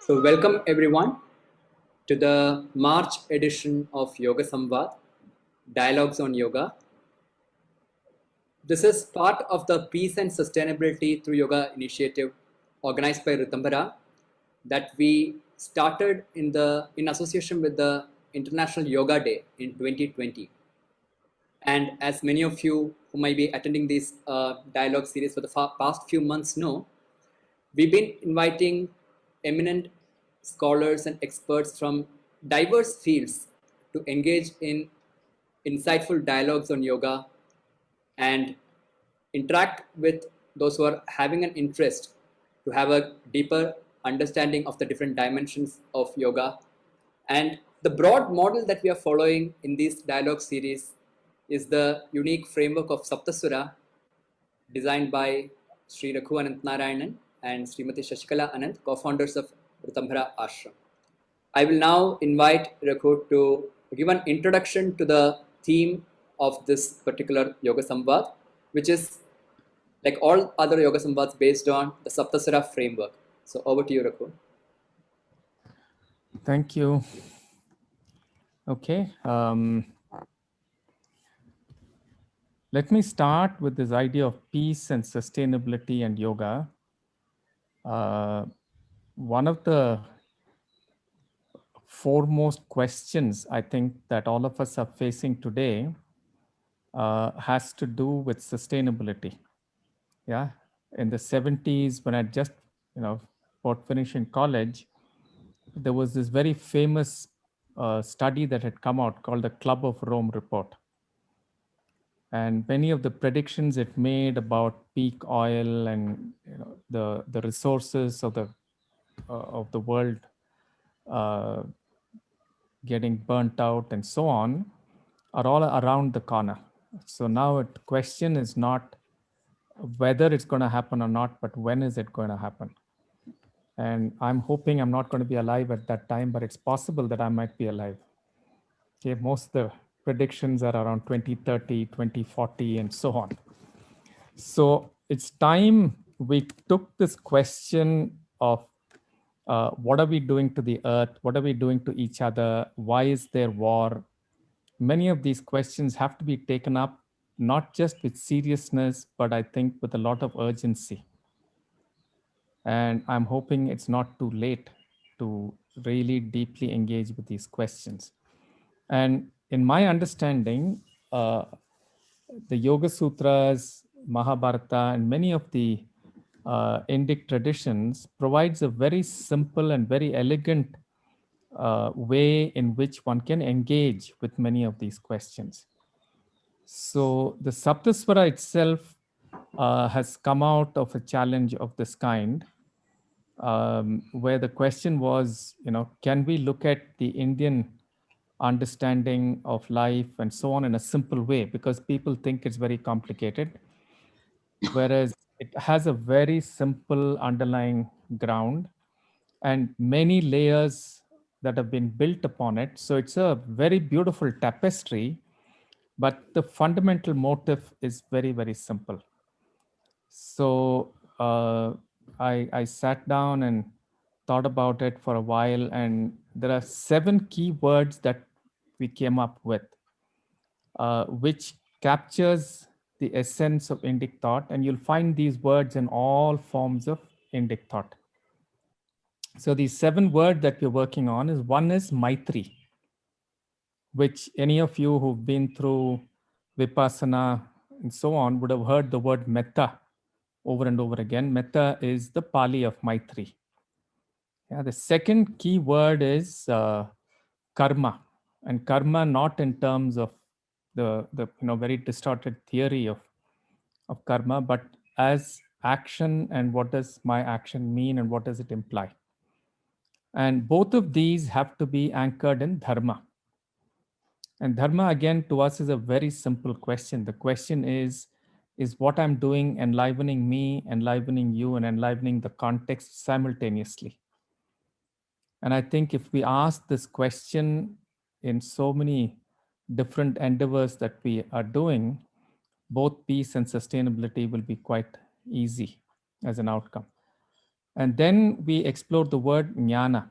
So, welcome everyone to the March edition of Yoga Samvad, Dialogues on Yoga. This is part of the Peace and Sustainability through Yoga initiative organized by Ritambara that we started in association with the International Yoga Day in 2020. And as many of you who might be attending this dialogue series for the past few months know, we've been inviting eminent scholars and experts from diverse fields to engage in insightful dialogues on yoga and interact with those who are having an interest to have a deeper understanding of the different dimensions of yoga. And the broad model that we are following in this dialogue series is the unique framework of Saptaswara designed by Sri Raghu Anant Narayanan and Srimati Shashikala Anant, co-founders of Ritambara Ashram. I will now invite Raghu to give an introduction to the theme of this particular Yoga Samvad, which is like all other Yoga Samvads based on the Saptaswara framework. So over to you, Raghu. Thank you. Okay. Let me start with this idea of peace and sustainability and yoga. One of the foremost questions I think that all of us are facing today has to do with sustainability. Yeah. In the 70s, when I just, about finishing college, there was this very famous study that had come out called the Club of Rome report. And many of the predictions it made about peak oil and the resources of the world getting burnt out and so on are all around the corner. So now the question is not whether it's going to happen or not, but when is it going to happen? And I'm hoping I'm not going to be alive at that time, but it's possible that I might be alive. Okay, most of the predictions are around 2030, 2040, and so on. So it's time we took this question of what are we doing to the earth? What are we doing to each other? Why is there war? Many of these questions have to be taken up, not just with seriousness, but I think with a lot of urgency. And I'm hoping it's not too late to really deeply engage with these questions. And in my understanding, the Yoga Sutras, Mahabharata, and many of the Indic traditions provides a very simple and very elegant way in which one can engage with many of these questions. So the Saptaswara itself has come out of a challenge of this kind, where the question was, can we look at the Indian understanding of life and so on in a simple way, because people think it's very complicated, whereas it has a very simple underlying ground and many layers that have been built upon it. So it's a very beautiful tapestry, but the fundamental motive is very, very simple. So I sat down and thought about it for a while, and there are 7 key words that we came up with, which captures the essence of Indic thought, and you'll find these words in all forms of Indic thought. So these 7 words that we're working on is, one is Maitri, which any of you who've been through Vipassana and so on would have heard the word metta over and over again. Metta is the Pali of Maitri. Yeah, the second key word is karma, and karma not in terms of the very distorted theory of karma, but as action, and what does my action mean and what does it imply. And both of these have to be anchored in dharma. And dharma, again, to us is a very simple question. The question is what I'm doing enlivening me, enlivening you, and enlivening the context simultaneously? And I think if we ask this question in so many different endeavors that we are doing, both peace and sustainability will be quite easy as an outcome. And then we explored the word jnana,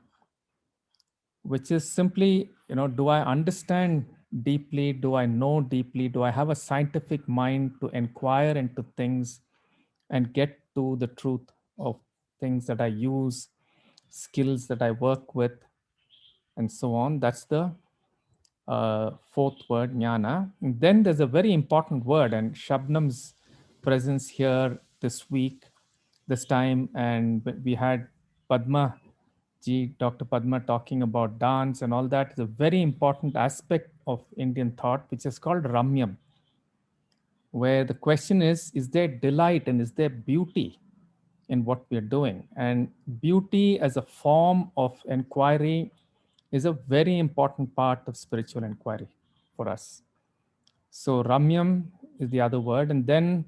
which is simply, do I understand deeply? Do I know deeply? Do I have a scientific mind to inquire into things and get to the truth of things that I use, skills that I work with, and so on? That's the fourth word, jnana. And then there's a very important word, and Shabnam's presence here this week, this time, and we had Padma ji, Dr. Padma, talking about dance and all that is a very important aspect of Indian thought, which is called Ramyam, where the question is there delight and is there beauty in what we're doing? And beauty as a form of inquiry is a very important part of spiritual inquiry for us. So Ramyam is the other word. And then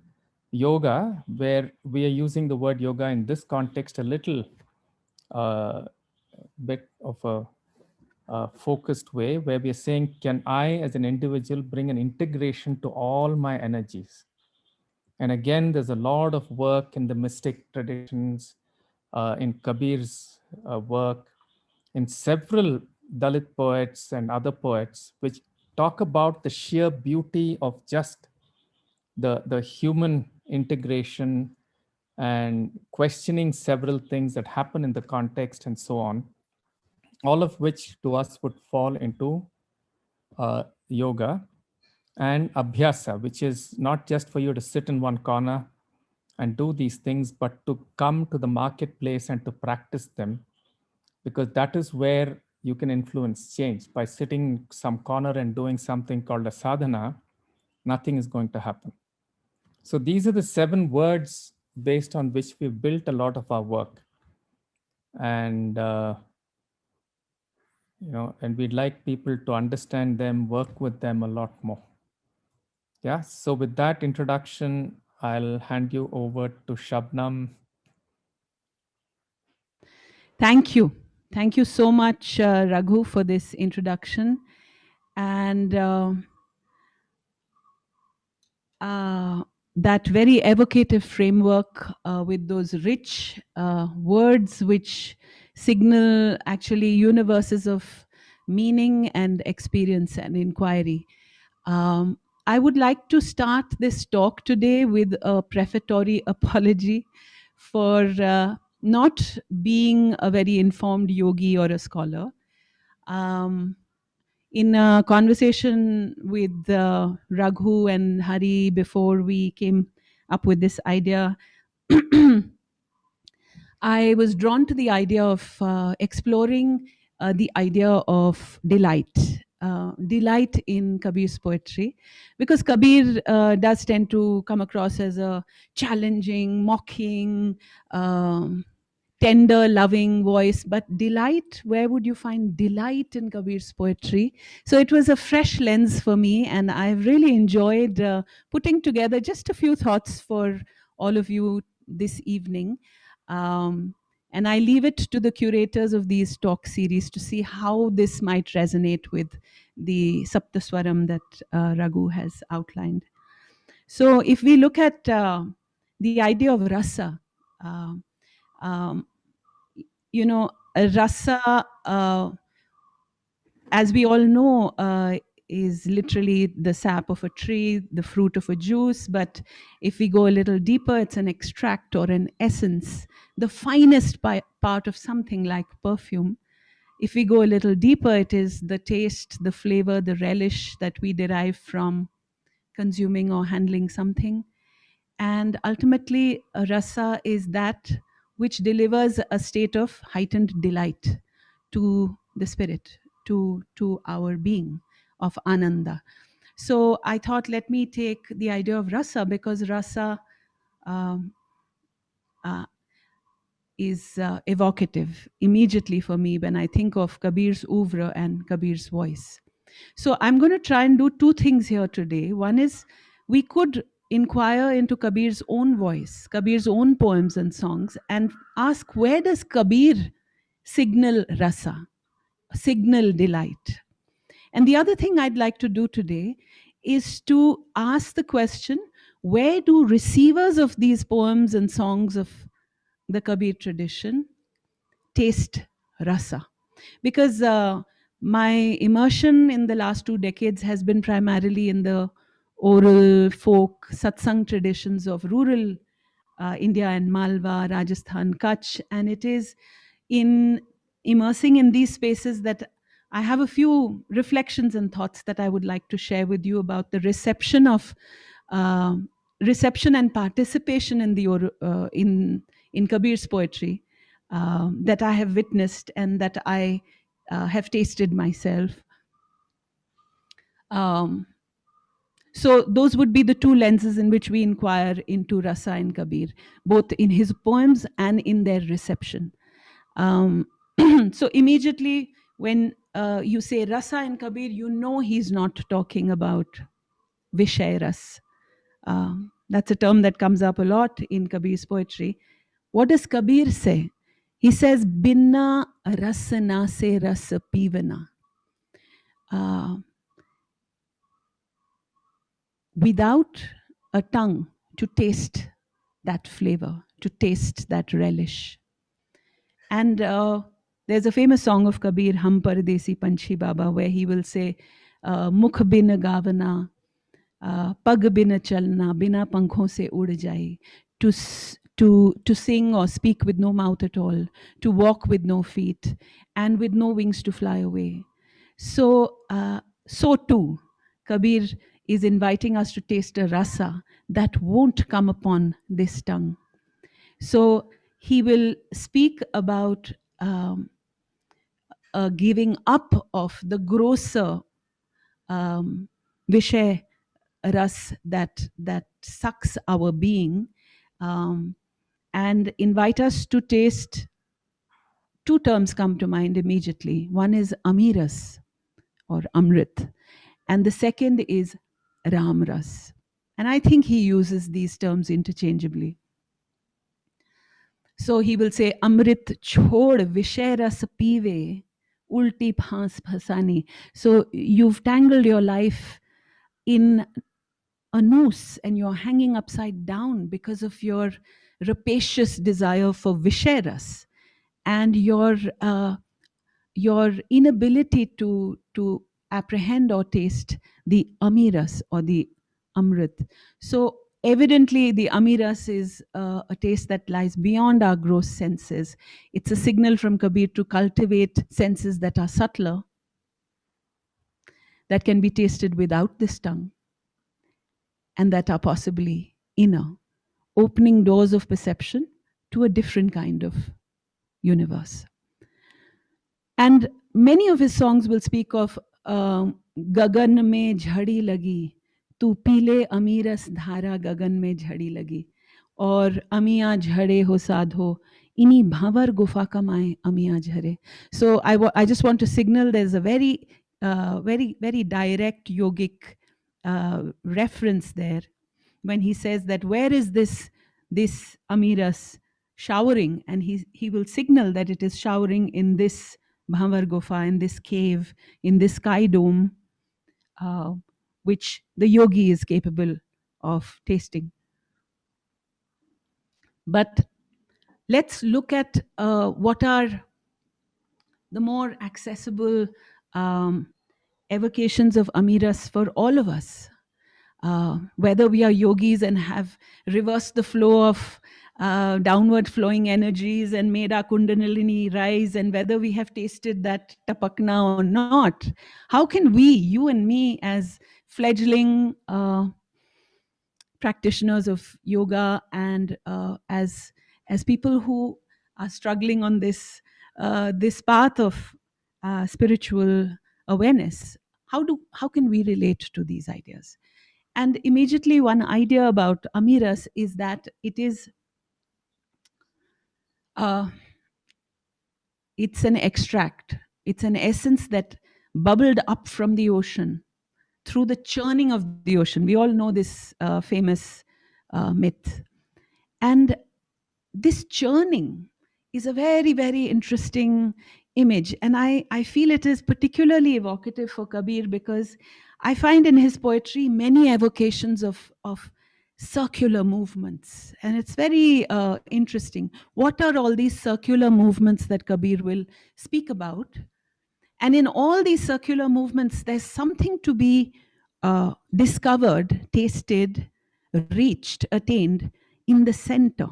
yoga, where we are using the word yoga in this context a little bit of a focused way, where we are saying, can I as an individual bring an integration to all my energies? And again, there's a lot of work in the mystic traditions, in Kabir's work, in several Dalit poets and other poets, which talk about the sheer beauty of just the human integration and questioning several things that happen in the context and so on, all of which to us would fall into yoga. And abhyasa, which is not just for you to sit in one corner and do these things, but to come to the marketplace and to practice them, because that is where you can influence change. By sitting in some corner and doing something called a sadhana, nothing is going to happen. So these are the 7 words based on which we've built a lot of our work. And and we'd like people to understand them, work with them a lot more. Yeah. So with that introduction, I'll hand you over to Shabnam. Thank you. Thank you so much, Raghu, for this introduction. And that very evocative framework with those rich words which signal actually universes of meaning and experience and inquiry. I would like to start this talk today with a prefatory apology for not being a very informed yogi or a scholar. In a conversation with Raghu and Hari before we came up with this idea, I was drawn to the idea of exploring the idea of delight. Delight in Kabir's poetry, because Kabir does tend to come across as a challenging, mocking, tender, loving voice, but delight, where would you find delight in Kabir's poetry? So it was a fresh lens for me, and I've really enjoyed putting together just a few thoughts for all of you this evening. And I leave it to the curators of these talk series to see how this might resonate with the Saptaswaram that Raghu has outlined. So if we look at the idea of rasa, uh, um, rasa, as we all know, is literally the sap of a tree, the fruit of a juice. But if we go a little deeper, it's an extract or an essence, the finest part of something like perfume. If we go a little deeper, it is the taste, the flavor, the relish that we derive from consuming or handling something. And ultimately, a rasa is that which delivers a state of heightened delight to the spirit, to our being of ananda. So I thought, let me take the idea of rasa, because rasa um, uh, is evocative immediately for me when I think of Kabir's oeuvre and Kabir's voice. So I'm going to try and do 2 things here today. One is, we could inquire into Kabir's own voice, Kabir's own poems and songs, and ask, where does Kabir signal rasa, signal delight? And the other thing I'd like to do today is to ask the question, where do receivers of these poems and songs of the Kabir tradition, taste rasa. Because my immersion in the last 2 decades has been primarily in the oral folk satsang traditions of rural India and Malwa, Rajasthan, Kutch, and it is in immersing in these spaces that I have a few reflections and thoughts that I would like to share with you about the uh, reception and participation in in Kabir's poetry that I have witnessed and that I have tasted myself. Um, so those would be the two lenses in which we inquire into Rasa and Kabir, both in his poems and in their reception. So immediately when you say Rasa and Kabir, you know he's not talking about Vishay Ras. That's a term that comes up a lot in Kabir's poetry. What does Kabir say? He says, Binna rasana se ras pivana. Without a tongue to taste that flavor, to taste that relish. And there's a famous song of Kabir, Hum Paradesi Panchi Baba, where he will say, Mukh bin gavana, pag bin chalna, bina pankhon se ud jaye. To sing or speak with no mouth at all, to walk with no feet, and with no wings to fly away. So too, Kabir is inviting us to taste a rasa that won't come upon this tongue. So he will speak about a giving up of the grosser vishay ras that sucks our being, and invite us to taste. Two terms come to mind immediately. One is amiras or amrit, and the second is ramras. And I think he uses these terms interchangeably. So he will say, Amrit chhod vishay ras pive, ulti phans phasani. So you've tangled your life in a noose and you're hanging upside down because of your rapacious desire for vishay ras and your inability to apprehend or taste the amiras or the amrit. So evidently the amiras is a taste that lies beyond our gross senses. It's a signal from Kabir to cultivate senses that are subtler, that can be tasted without this tongue, and that are possibly inner, opening doors of perception to a different kind of universe. And many of his songs will speak of Gagan mein jhadi lagi, tu pile amiras dhara gagan mein jhadi lagi, or Amiya jhade ho sadho, ini bhavar gufa kamaye Amiya jhare. So I just want to signal there's a very, very direct yogic reference there when he says that where is this amiras showering, and he will signal that it is showering in this Bhavar Gufa, in this cave, in this sky dome, which the yogi is capable of tasting. But let's look at what are the more accessible evocations of amiras for all of us. Whether we are yogis and have reversed the flow of downward flowing energies and made our kundalini rise, and whether we have tasted that tapakna or not, how can we, you and me, as fledgling practitioners of yoga and as people who are struggling on this path of spiritual awareness, how can we relate to these ideas? And immediately one idea about amiras is that it's an extract, it's an essence that bubbled up from the ocean through the churning of the ocean. We all know this famous myth. And this churning is a very, very interesting image. And I feel it is particularly evocative for Kabir because I find in his poetry many evocations of circular movements. And it's very interesting. What are all these circular movements that Kabir will speak about? And in all these circular movements, there's something to be discovered, tasted, reached, attained in the center,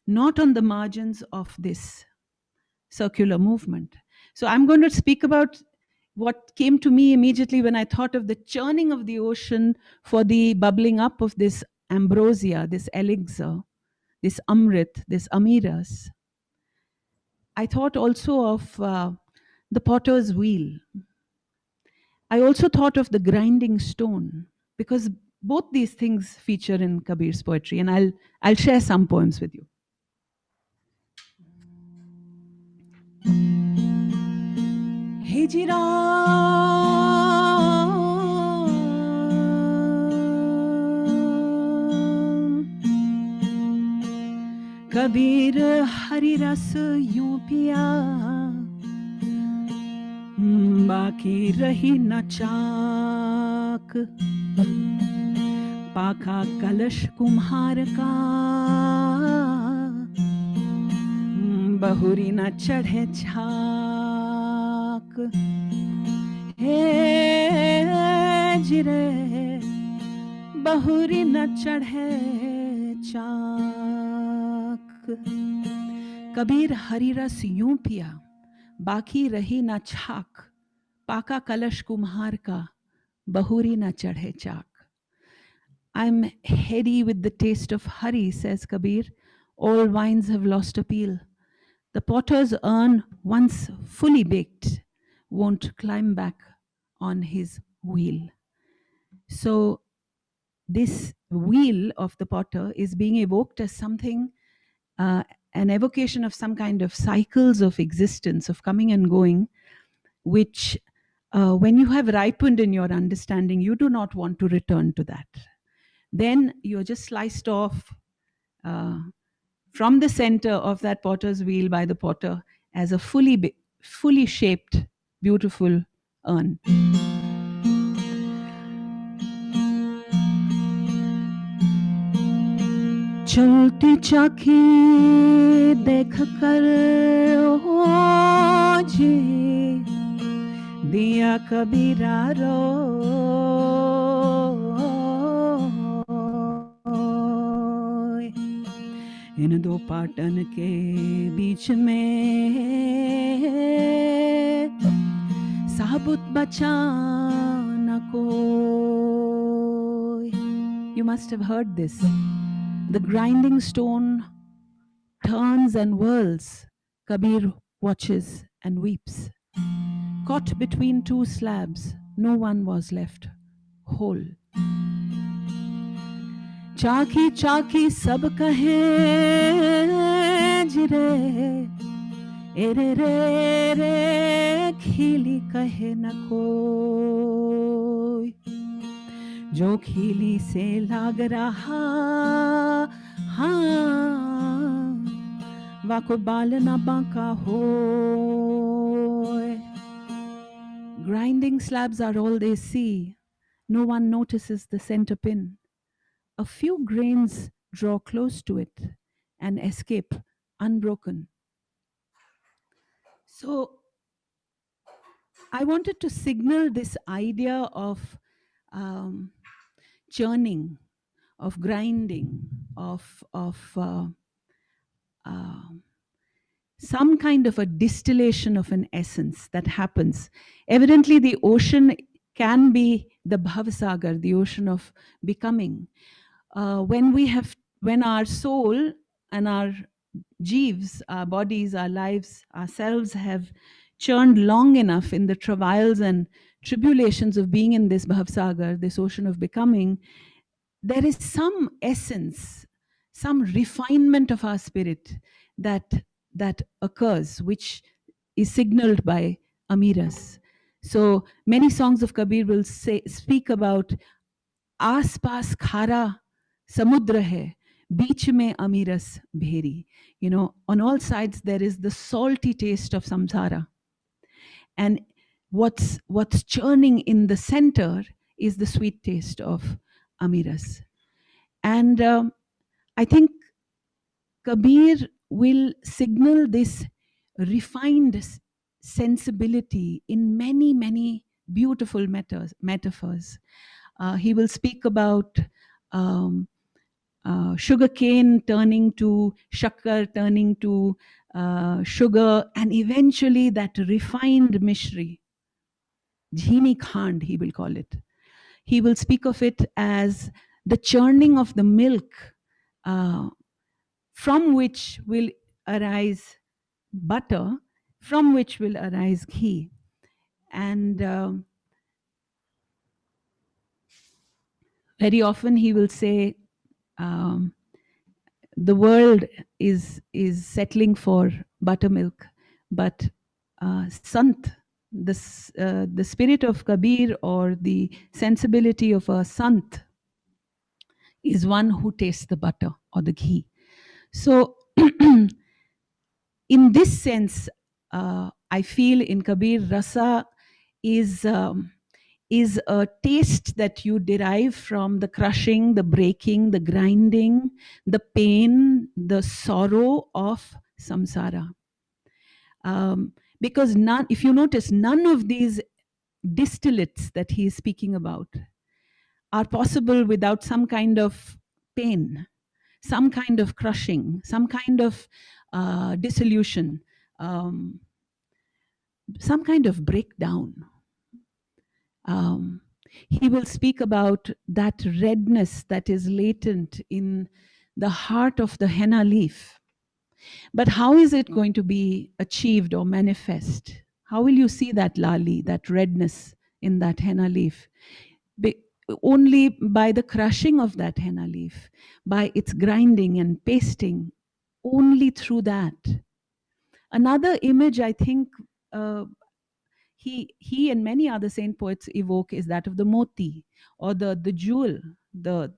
not on the margins of this circular movement. So I'm going to speak about what came to me immediately when I thought of the churning of the ocean for the bubbling up of this ambrosia, this elixir, this amrit, this amiras. I thought also of the potter's wheel. I also thought of the grinding stone, because both these things feature in Kabir's poetry, and I'll share some poems with you. Hijra Kabir hari ras यूं पिया बाकी रही न चाक पाखा कलश कुम्हार का बहुरी न चढ़े छाक हे जिरे बहुरी न चढ़े चाक कबीर हरी रस यूं पिया बाकी रही न छाक पाका कलश कुम्हार का बहुरी न चढ़े चाक. I'm heady with the taste of hari, says Kabir. All wines have lost appeal. The potter's urn, once fully baked, won't climb back on his wheel. So this wheel of the potter is being evoked as something, an evocation of some kind of cycles of existence, of coming and going, which when you have ripened in your understanding, you do not want to return to that. Then you're just sliced off from the center of that potter's wheel by the potter as a fully shaped, beautiful urn. चलती चाकी देख कर ओ जी दिया कबीरा रो इन दो पाटन के बीच में साबुत बचा न कोई. You must have heard this. The grinding stone turns and whirls. Kabir watches and weeps. Caught between two slabs, no one was left whole. चाकी चाकी सब कहे जिरे एरे रे रे खीली कहे न कोई. जो खीली से लाग रहा हाँ वाको बाल न बांका हो. Grinding slabs are all they see. No one notices the center pin. A few grains draw close to it and escape unbroken. So I wanted to signal this idea of churning, of grinding, of some kind of a distillation of an essence that happens. Evidently, the ocean can be the Bhavasagar, the ocean of becoming. When our soul and our jeeves, our bodies, our lives, ourselves have churned long enough in the travails and tribulations of being in this Bhavsagar, this ocean of becoming, there is some essence, some refinement of our spirit that occurs, which is signaled by amiras. So many songs of Kabir will speak about आस पास खारा समुद्र है बीच में amiras bheri. You know, on all sides there is the salty taste of samsara, and what's churning in the center is the sweet taste of amiras. And I think Kabir will signal this refined sensibility in many, many beautiful metaphors. He will speak about um, sugar cane turning to shakkar, turning to sugar, and eventually that refined mishri, jhini khand, he will call it. He will speak of it as the churning of the milk, from which will arise butter, from which will arise ghee. And very often he will say, um, the world is settling for buttermilk, but Sant, the spirit of Kabir or the sensibility of a Sant is one who tastes the butter or the ghee. So, in this sense, I feel in Kabir, Rasa is a taste that you derive from the crushing, the breaking, the grinding, the pain, the sorrow of samsara. Because none, if you notice, none of these distillates that he is speaking about are possible without some kind of pain, some kind of crushing, some kind of dissolution, um, some kind of breakdown. He will speak about that redness that is latent in the heart of the henna leaf. But how is it going to be achieved or manifest? How will you see that lali, that redness in that henna leaf? Only by the crushing of that henna leaf, by its grinding and pasting, only through that. Another image I think he and many other saint poets evoke is that of the moti, or the jewel, the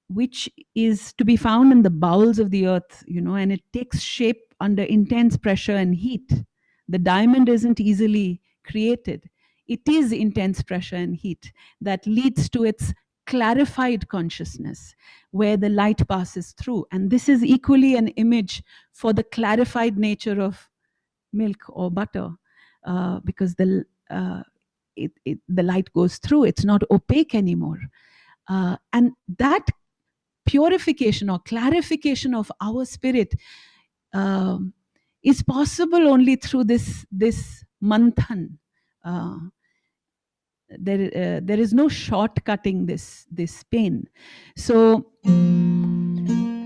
which is to be found in the bowels of the earth, and it takes shape under intense pressure and heat. The diamond isn't easily created. It is intense pressure and heat that leads to its clarified consciousness, where the light passes through. And this is equally an image for the clarified nature of milk or butter, because the light goes through. It's not opaque anymore. And that purification or clarification of our spirit is possible only through this manthan. There is no shortcutting this pain. So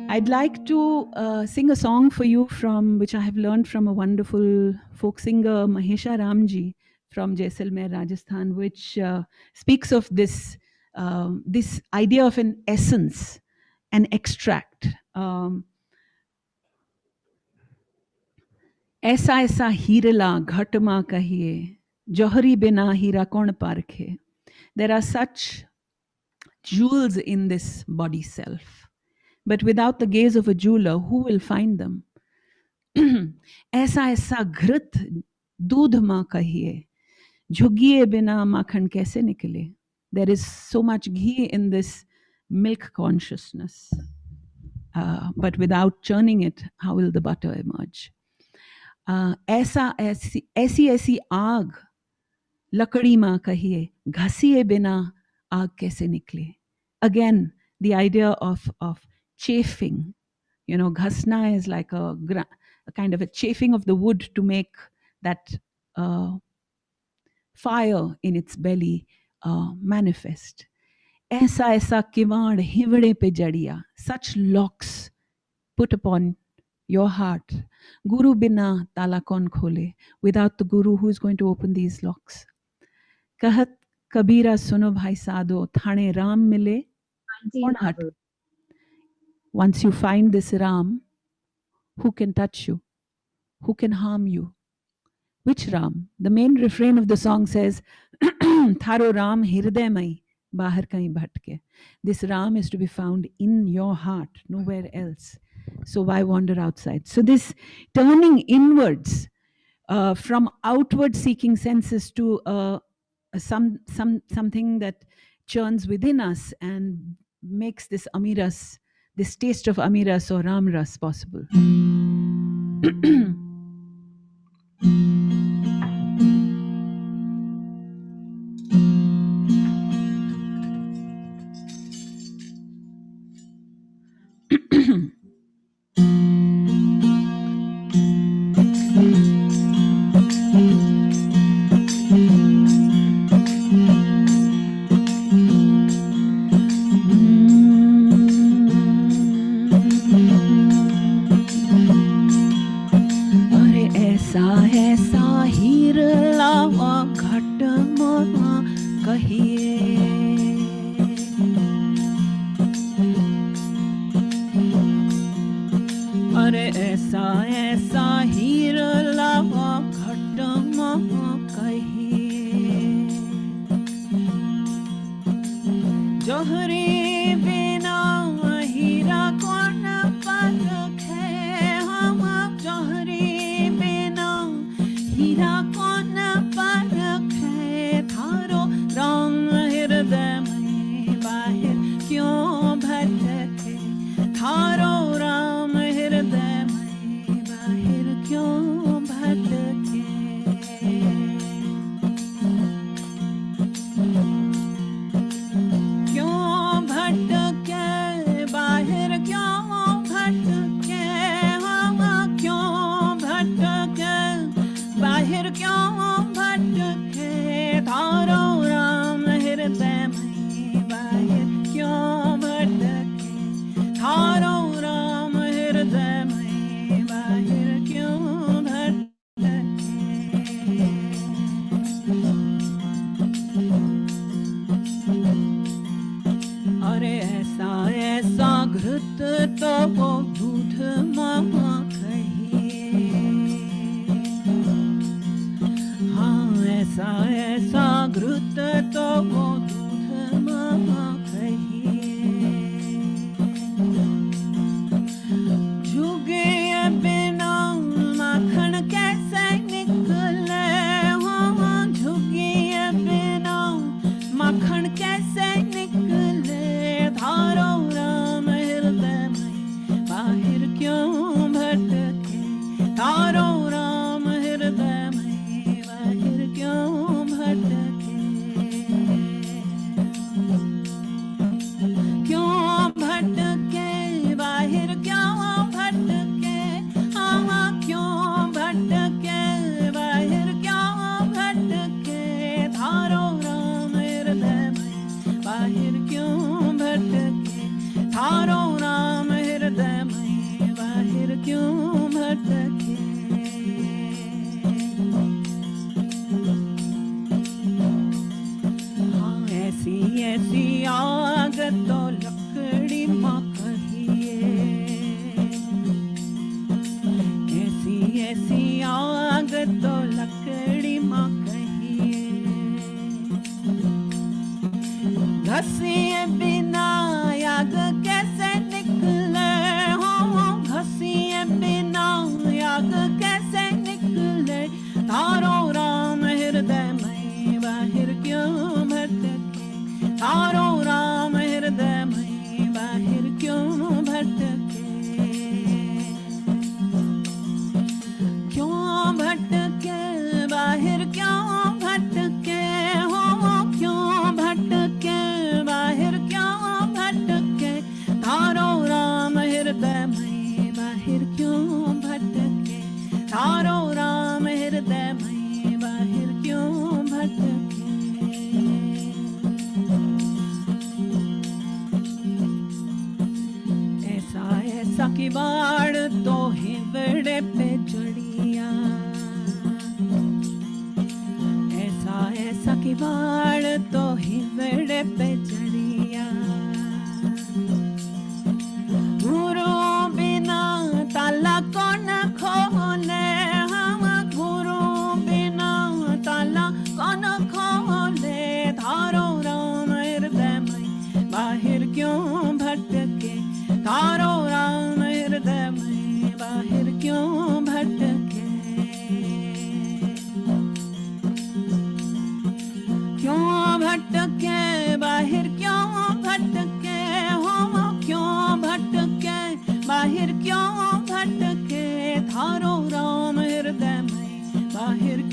I'd like to sing a song for you from which I have learned from a wonderful folk singer, Mahesha Ramji from Jaisalmer, Rajasthan, which speaks of this idea of an essence, an extract. ऐसा ऐसा हीरला घटमा कहिए, जौहरी बिना हीरा कौन Parkhe. There are such jewels in this body self, but without the gaze of a jeweler, who will find them? ऐसा ऐसा घृत दूध माँ कहिए, झुगिए बिना माखन कैसे निकले. There is so much ghee in this milk consciousness, but without churning it, how will the butter emerge? ऐसा ऐसी ऐसी आग लकड़ी माँ कहिए, घसिए बिना आग कैसे निकले. Again, the idea of chafing. Ghasna is like a kind of a chafing of the wood to make that fire in its belly manifest. ऐसा ऐसा किवाड़ हिवड़े पे Jadia. Such locks put upon your heart. Guru bina tala kaun khole. Without the guru, who is going to open these locks? Kahat Kabira suno bhai sado, thane Ram mile. Once you find this Ram, who can touch you? Who can harm you? Which Ram? The main refrain of the song says, Tharo Ram hirday mai, bahar kahin bhatke. This Ram is to be found in your heart, nowhere else. So why wander outside? So this turning inwards, from outward seeking senses to something that churns within us and makes this Amiras, this taste of Amiras or Ramras possible.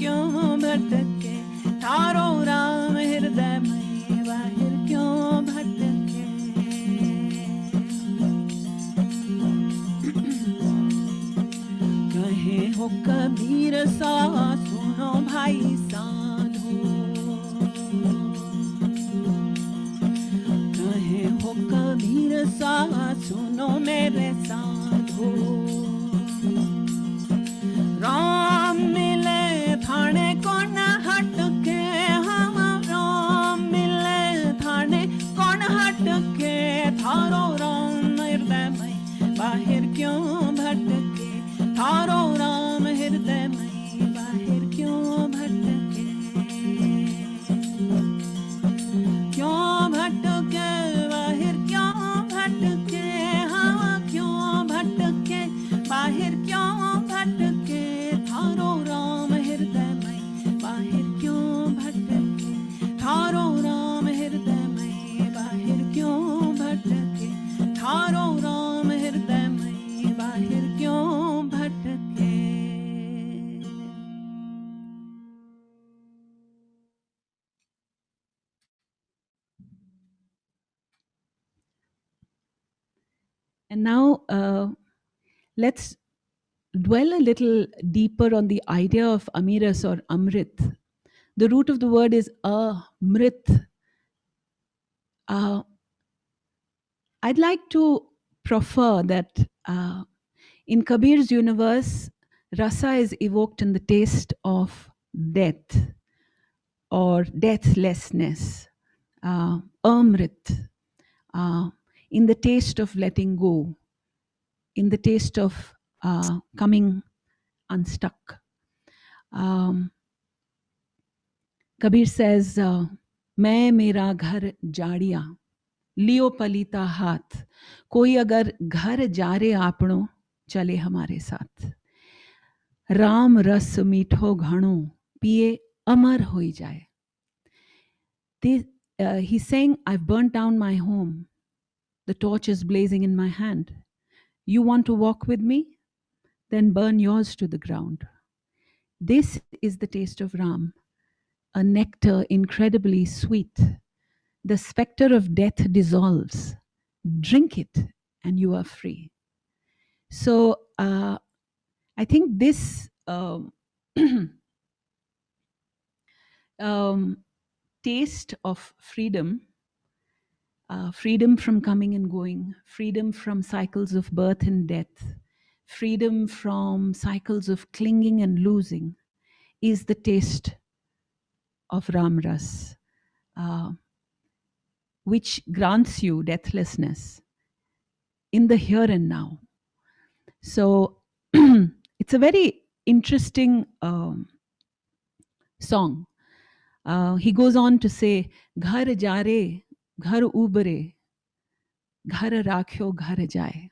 क्यों भटके, थारो राम हृदय में बाहिर क्यों भटके। कहे हो कबीर सा सुनो भाई साधो, कहे हो कबीर सा सुनो मेरे साधो। राम मिले थाने कौन हटके, हम राम मिले थाने कौन हटके, थारो राम हृदय में बाहिर क्यों भटके, थारो राम हृदय में बाहिर क्यों भटके। क्यों भटके बाहिर क्यों भटके, हाँ क्यों भटके बाहिर क्यों भटके, थारो राम हृदय में बाहिर क्यों भटके, थारो राम हृदय में बाहिर क्यों भटके, थारो राम हृदय में बाहिर क्यों भटके। And now let's dwell a little deeper on the idea of Amiras or Amrit. The root of the word is Amrit. I'd like to proffer that in Kabir's universe, Rasa is evoked in the taste of death or deathlessness, Amrit, in the taste of letting go, in the taste of coming unstuck. Kabir says, मैं मेरा घर जाड़िया लियो पलीता हाथ, कोई अगर घर जा रे आपणो चले हमारे साथ, राम रस मीठो घणो पिए अमर होई जाए. He's saying, I've burnt down my home. The torch is blazing in my hand. You want to walk with me? Then burn yours to the ground. This is the taste of Ram, a nectar incredibly sweet. The specter of death dissolves. Drink it and you are free. So I think this taste of freedom, freedom from coming and going, freedom from cycles of birth and death, freedom from cycles of clinging and losing, is the taste of Ram Ras, which grants you deathlessness in the here and now. So it's a very interesting song. He goes on to say, Ghar jare, ghar ubare, ghar rakhyo ghar jaye.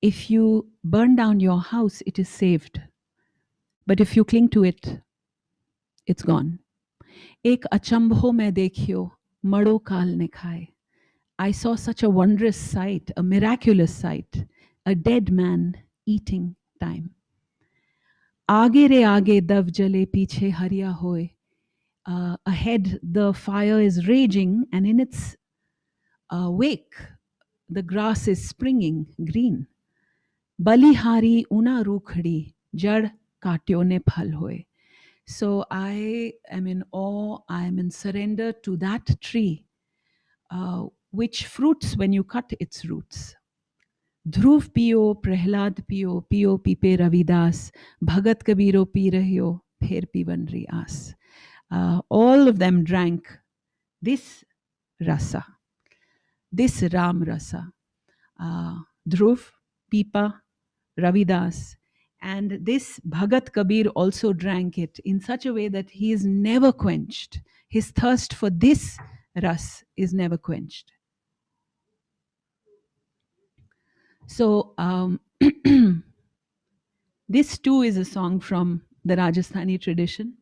If you burn down your house, it is saved. But if you cling to it, it's gone. Ek achambho mein dekhiyo, mado kaal ne khaye. I saw such a wondrous sight, a miraculous sight, a dead man eating time. Aage re aage dav jale piche hariya hoye. Ahead the fire is raging, and in its wake the grass is springing green. Balihari una rukhdi, jad katyo ne phal hoye. So I am in awe, I am in surrender to that tree, which fruits when you cut its roots. Dhruv piyo, Prahlad piyo, piyo pipe Ravidas, Bhagat Kabiro pi rahyo, pher pivan ri aas. All of them drank this rasa, this Ram rasa. Dhruv, Pipa, Ravidas, and this Bhagat Kabir also drank it in such a way that he is never quenched. His thirst for this ras is never quenched. So this too is a song from the Rajasthani tradition.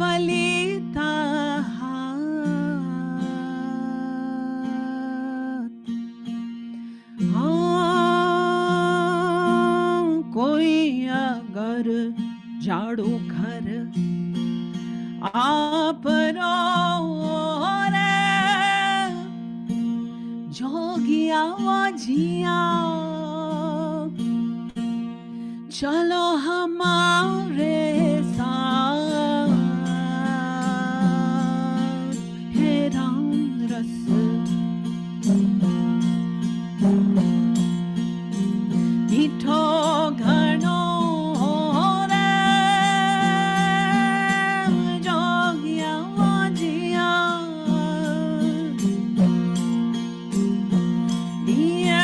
पलीता कोई अगर झाड़ू घर आप रे जोगिया जिया चलो हमारे साथ हे राम रस मीठो घनो रे जोगिया जिया दिया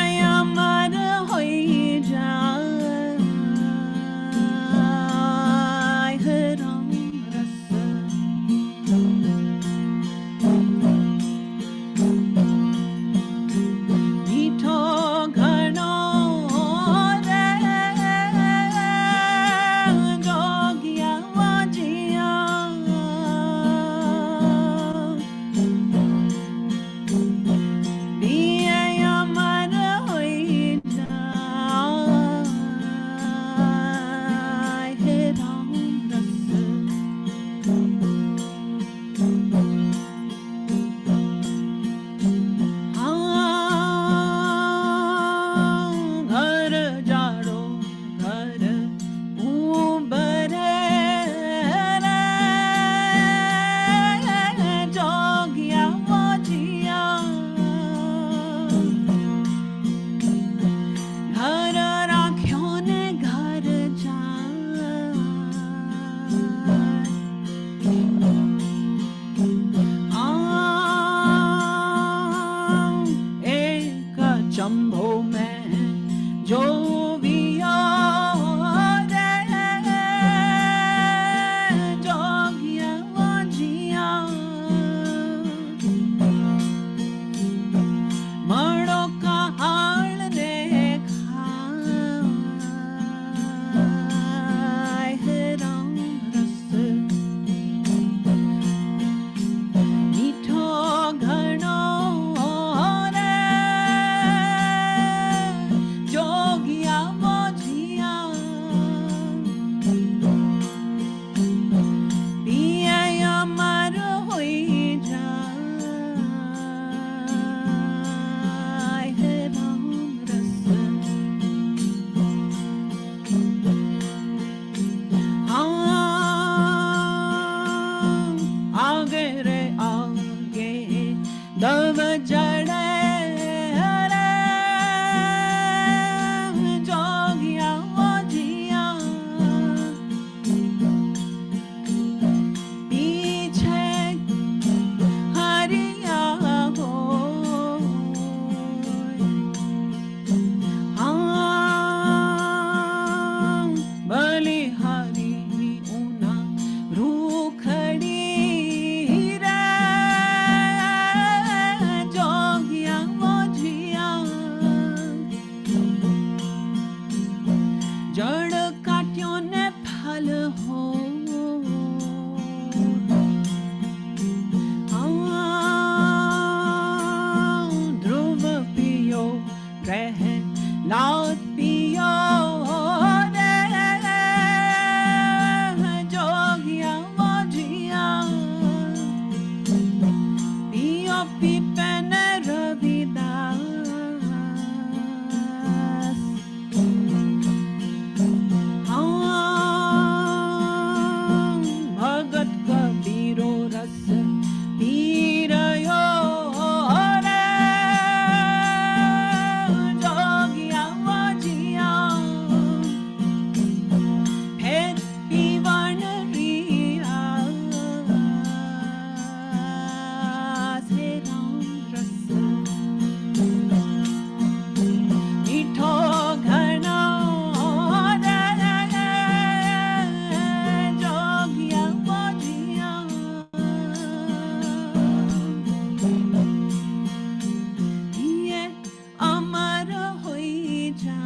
अमर होई जा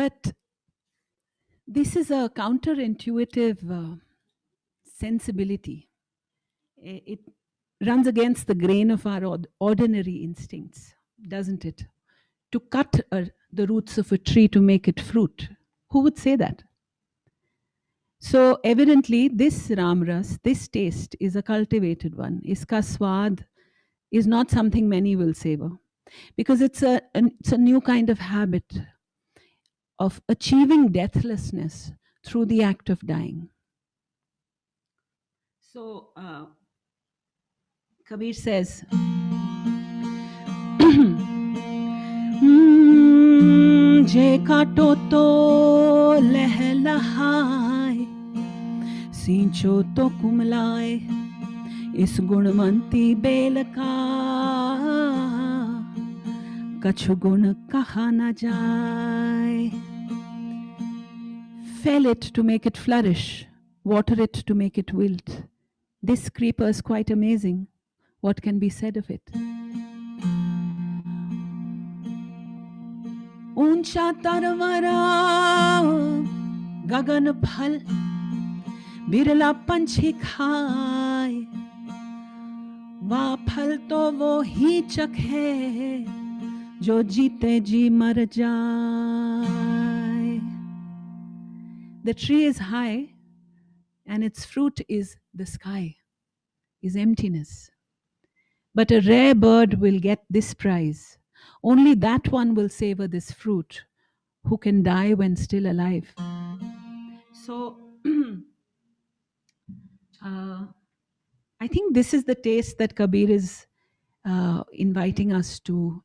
But this is a counterintuitive sensibility. It runs against the grain of our ordinary instincts, doesn't it? To cut the roots of a tree to make it fruit. Who would say that? So evidently, this ramras, this taste is a cultivated one. Iska swad is not something many will savor, because it's a new kind of habit of achieving deathlessness through the act of dying. So Kabir says, Je kato to lehlahai, sincho to kumlaye, is gunmanti bel ka, kachhu gun kaha na jaye. Fell it to make it flourish, water it to make it wilt. This creeper is quite amazing. What can be said of it? Uncha tarvara gagan phal Birla पंछी खाए वा फल तो वो ही चखे जो जीते जी मर जाए. The tree is high and its fruit is the sky, is emptiness. But a rare bird will get this prize. Only that one will savor this fruit who can die when still alive. So I think this is the taste that Kabir is inviting us to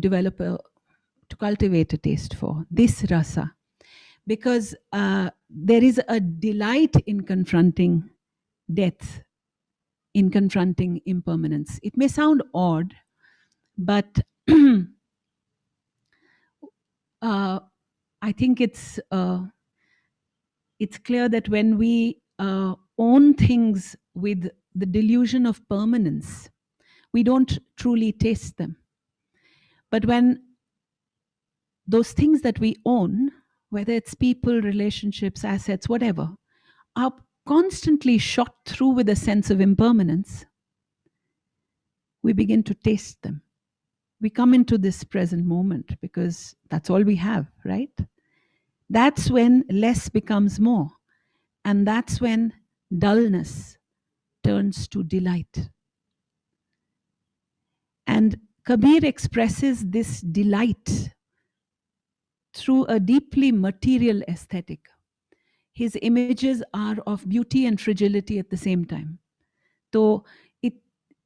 develop to cultivate a taste for, this rasa. Because there is a delight in confronting death, in confronting impermanence. It may sound odd, but I think it's clear that when we own things with the delusion of permanence, we don't truly taste them. But when those things that we own, whether it's people, relationships, assets, whatever, are constantly shot through with a sense of impermanence, we begin to taste them. We come into this present moment because that's all we have, right? That's when less becomes more. And that's when dullness turns to delight. And Kabir expresses this delight through a deeply material aesthetic. His images are of beauty and fragility at the same time. So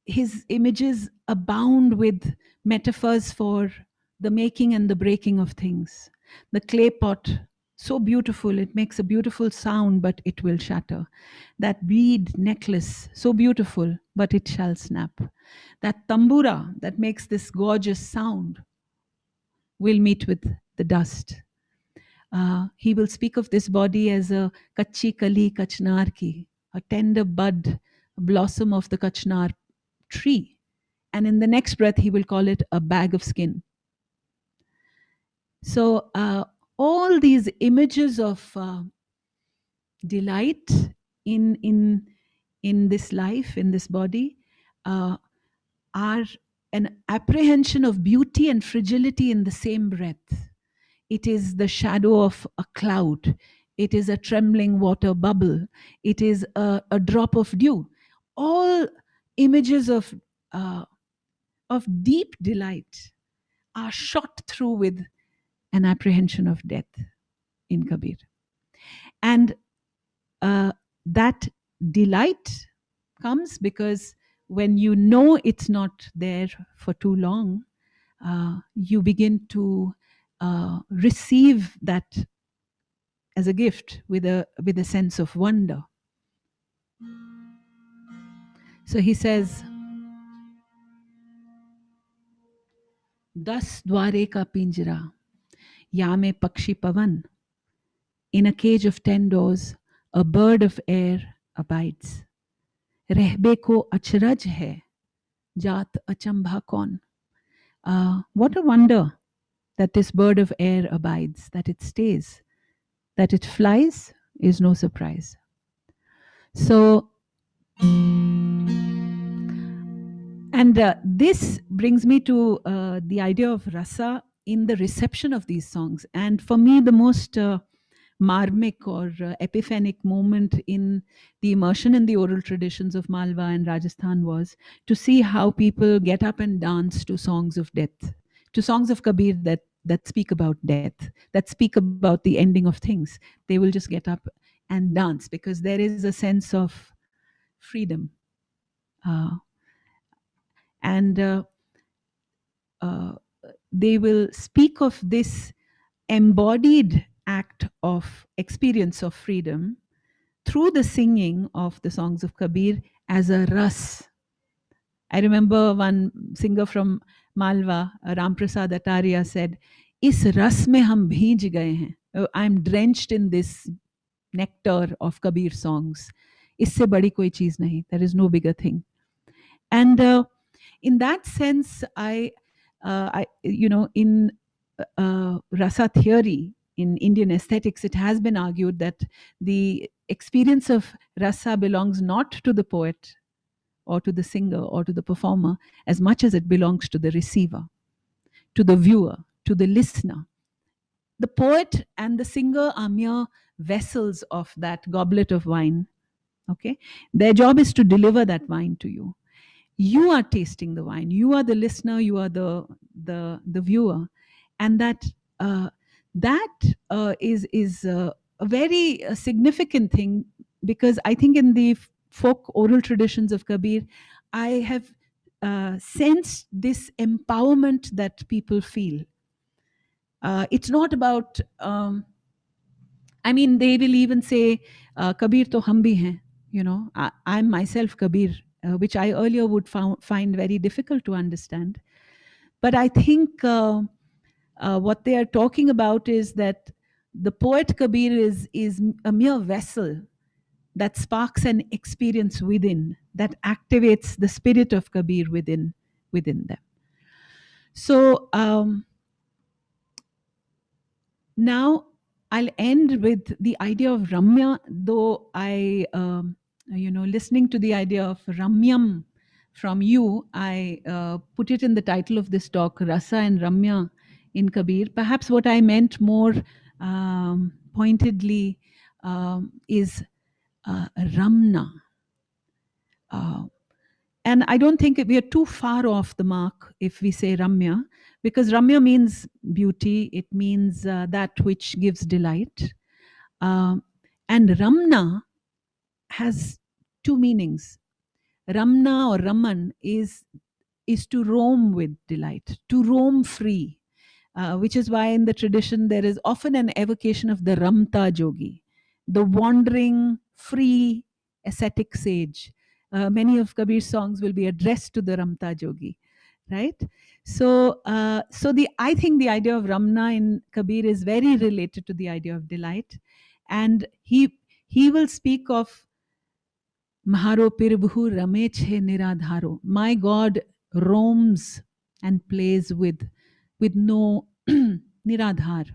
his images abound with metaphors for the making and the breaking of things. The clay pot, so beautiful, it makes a beautiful sound, but it will shatter. That bead necklace, so beautiful, but it shall snap. That tambura that makes this gorgeous sound will meet with the dust. He will speak of this body as a kachi kali kachnar ki, a tender bud, a blossom of the kachnar tree. And in the next breath, he will call it a bag of skin. So all these images of delight in this life, in this body, are an apprehension of beauty and fragility in the same breath. It is the shadow of a cloud. It is a trembling water bubble. It is a drop of dew. All images of deep delight are shot through with an apprehension of death in Kabir. And that delight comes because when you know it's not there for too long, you begin to receive that as a gift with a sense of wonder. So he says, Das dware ka pinjra, yame pakshi pavan. In a cage of 10 doors, a bird of air abides. Rehbe ko achraj hai, jaat achambha kon. What a wonder that this bird of air abides, that it stays, that it flies is no surprise. So, and this brings me to the idea of rasa in the reception of these songs. And for me, the most marmic or epiphanic moment in the immersion in the oral traditions of Malwa and Rajasthan was to see how people get up and dance to songs of death, to songs of Kabir that speak about death, that speak about the ending of things. They will just get up and dance because there is a sense of freedom. Uh, and they will speak of this embodied act of experience of freedom through the singing of the songs of Kabir as a ras. I remember one singer from Malwa, Ram Prasad Ataria, said, "Is ras mein hum bheej gaye hain." I'm drenched in this nectar of Kabir songs. Isse badi koi cheez nahi. There is no bigger thing. And in that sense, in rasa theory, in Indian aesthetics, it has been argued that the experience of rasa belongs not to the poet or to the singer or to the performer as much as it belongs to the receiver, to the viewer, to the listener. The poet and the singer are mere vessels of that goblet of wine. Okay, their job is to deliver that wine to you. You are tasting the wine. You are the listener. You are the viewer, and that is a very significant thing, because I think in the folk oral traditions of Kabir, I have sensed this empowerment that people feel. It's not about. I mean, they will even say, "Kabir to hum bhi hain." You know, I'm myself Kabir, which I earlier would find very difficult to understand. But I think what they are talking about is that the poet Kabir is a mere vessel that sparks an experience within, that activates the spirit of Kabir within them. So now I'll end with the idea of Ramya, though listening to the idea of Ramyam from you, I put it in the title of this talk, Rasa and Ramya in Kabir. Perhaps what I meant more pointedly is Ramna. And I don't think we are too far off the mark if we say Ramya, because Ramya means beauty, it means that which gives delight. And Ramna has two meanings. Ramna or Raman is to roam with delight, to roam free, which is why in the tradition there is often an evocation of the Ramta Jogi, the wandering, free, ascetic sage. Many of Kabir's songs will be addressed to the Ramta Jogi, right? So, I think the idea of Ramna in Kabir is very related to the idea of delight, and he will speak of Maharo Pirbhu Rameche Niradharo. My God roams and plays with no Niradhar,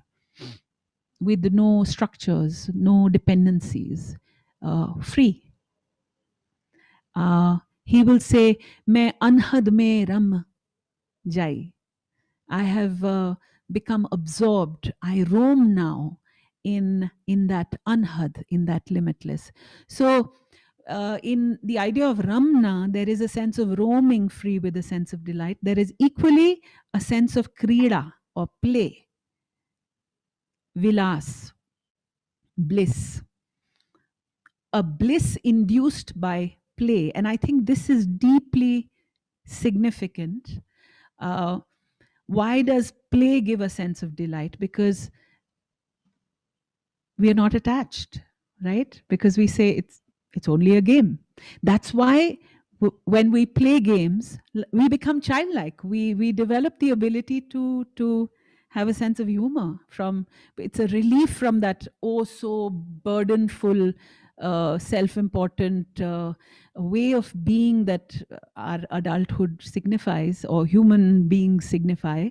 with no structures, no dependencies, free. He will say, "Main anhad mein ram jai." I have become absorbed. I roam now in that anhad, in that limitless. So, in the idea of Ramna, there is a sense of roaming free with a sense of delight. There is equally a sense of krida or play, vilas, bliss, a bliss induced by play. And I think this is deeply significant. Why does play give a sense of delight? Because we are not attached, right? Because we say it's only a game. That's why when we play games, we become childlike. We develop the ability to have a sense of humor. It's a relief from that oh so burdenful self-important way of being that our adulthood signifies, or human beings signify,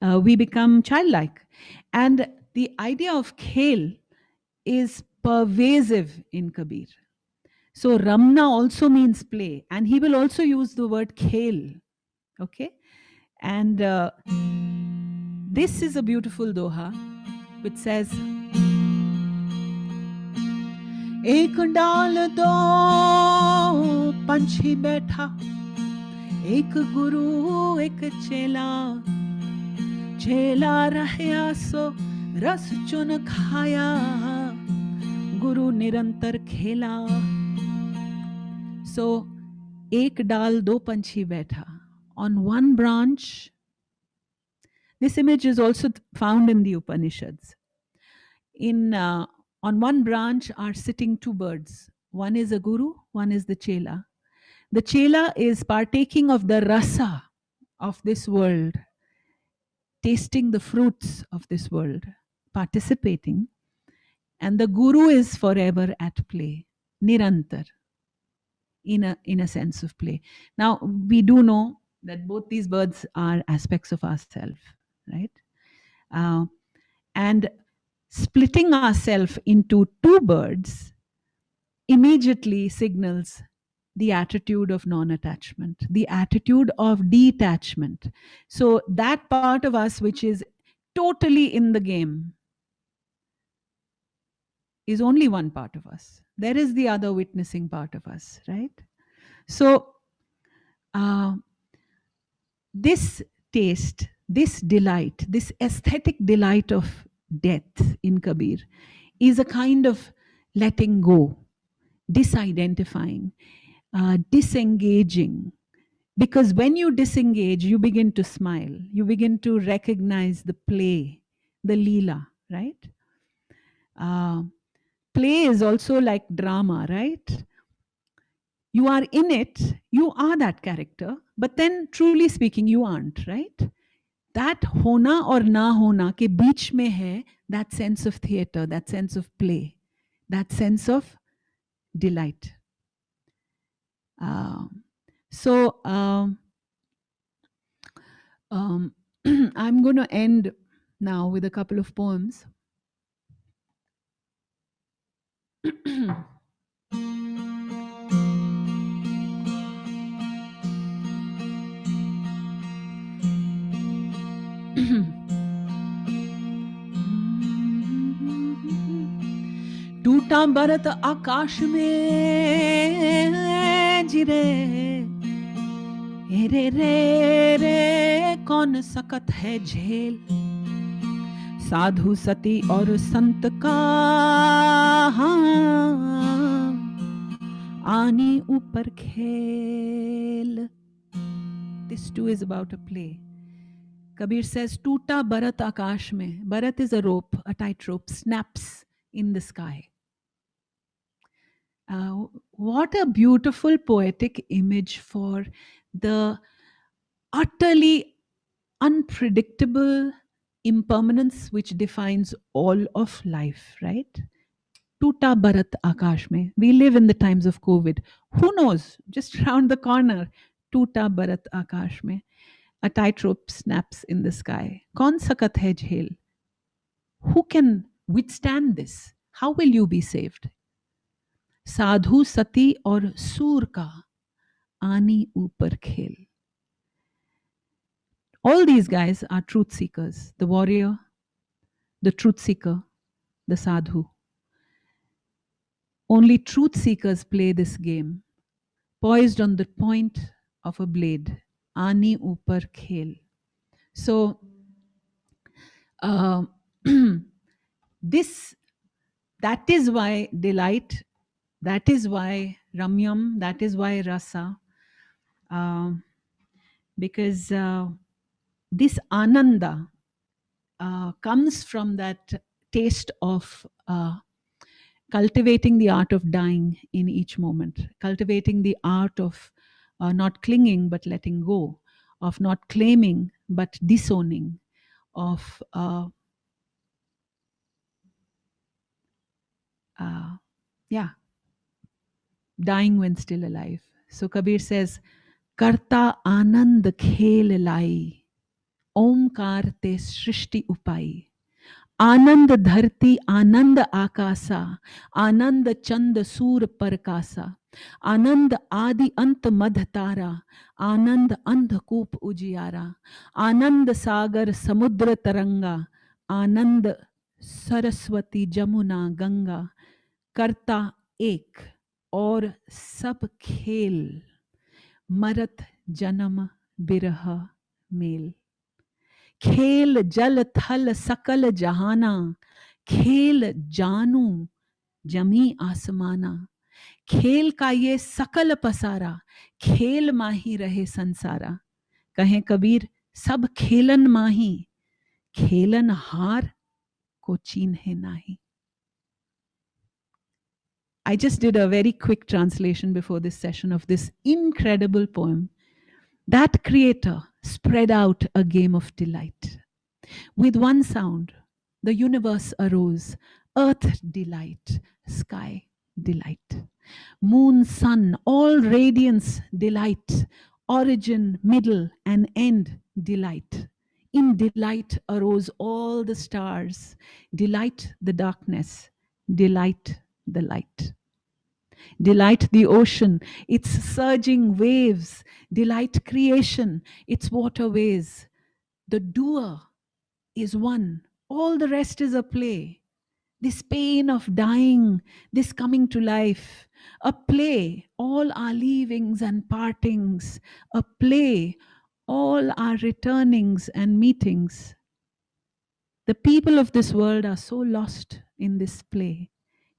we become childlike. And the idea of khel is pervasive in Kabir. So Ramna also means play, and he will also use the word khel. Okay, and this is a beautiful doha which says, एक डाल दो पंछी बैठा, एक गुरु एक चेला, चेला रहया सो रस चुन खाया, गुरु निरंतर खेला. So एक डाल दो पंछी बैठा. On one branch, this image is also found in the Upanishads. On one branch are sitting two birds. One is a guru, one is the chela. The chela is partaking of the rasa of this world, tasting the fruits of this world, participating. And the guru is forever at play, nirantar, in a sense of play. Now, we do know that both these birds are aspects of ourselves, right? And splitting ourselves into two birds immediately signals the attitude of non-attachment, the attitude of detachment. So that part of us which is totally in the game is only one part of us. There is the other witnessing part of us, right? So this taste, this delight, this aesthetic delight of death in Kabir is a kind of letting go, disidentifying, disengaging. Because when you disengage, you begin to smile, you begin to recognize the play, the leela, right? Play is also like drama, right? You are in it, you are that character, but then truly speaking, you aren't, right? That hona or na hona ke beech mein hai that sense of theater, that sense of play, that sense of delight. So I'm going to end now with a couple of poems. टूटा बरत आकाश में जिरे, रे रे रे कौन सकत है झेल, साधु सती और संत का हाँ, आनी ऊपर खेल. This too is about a play. Kabir says, Tuta Bharat Akash mein. Bharat is a rope, a tightrope, snaps in the sky. What a beautiful poetic image for the utterly unpredictable impermanence which defines all of life, right? Tuta Bharat Akash mein. We live in the times of COVID. Who knows? Just round the corner. Tuta Bharat Akash mein. A tightrope snaps in the sky. Kaun sakat hai jhel? Who can withstand this? How will you be saved? Sadhu, sati और सूर का आनी ऊपर खेल. All these guys are truth seekers. The warrior, the truth seeker, the sadhu. Only truth seekers play this game, poised on the point of a blade. Ani upar khel. So, that is why delight, that is why Ramyam, that is why Rasa. Because this ananda comes from that taste of cultivating the art of dying in each moment, cultivating the art of not clinging but letting go, of not claiming but disowning, of yeah. dying when still alive. So Kabir says, Karta Anand Khel Lai, Omkar Te Srishti Upai. आनंद धरती आनंद आकाशा आनंद चंद सूर परकासा आनंद आदि अंत मध तारा आनंद अंधकूप उजियारा आनंद सागर समुद्र तरंगा आनंद सरस्वती जमुना गंगा करता एक और सब खेल मरत जन्म बिरह मेल खेल जल थल सकल जहाना खेल जानू जमी आसमाना खेल का ये सकल पसारा खेल माही रहे संसारा कहें कबीर सब खेलन माही खेलन हार को चीन्हे नाही. I just did a very quick translation before this session of this incredible poem. That creator spread out a game of delight. With one sound, the universe arose. Earth delight, sky delight. Moon, sun, all radiance delight. Origin, middle, and end delight. In delight arose all the stars. Delight the darkness, delight the light. Delight the ocean, its surging waves. Delight creation, its waterways. The doer is one. All the rest is a play. This pain of dying, this coming to life, a play. All our leavings and partings, a play. All our returnings and meetings. The people of this world are so lost in this play.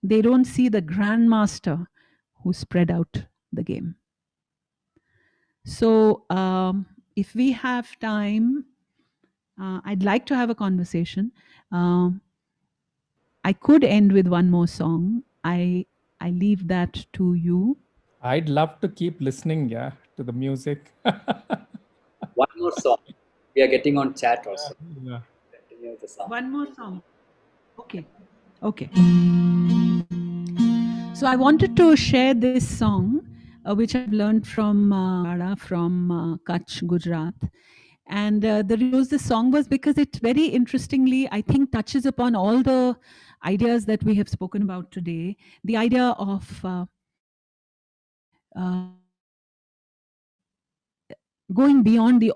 They don't see the grandmaster who spread out the game. So if we have time, I'd like to have a conversation. I could end with one more song. I leave that to you. I'd love to keep listening, yeah, to the music. One more song. We are getting on chat also. Yeah. Continue the song. One more song. Okay. So I wanted to share this song, which I've learned from Kutch, Gujarat. And the reason this song was because it very interestingly, I think, touches upon all the ideas that we have spoken about today. The idea of going beyond the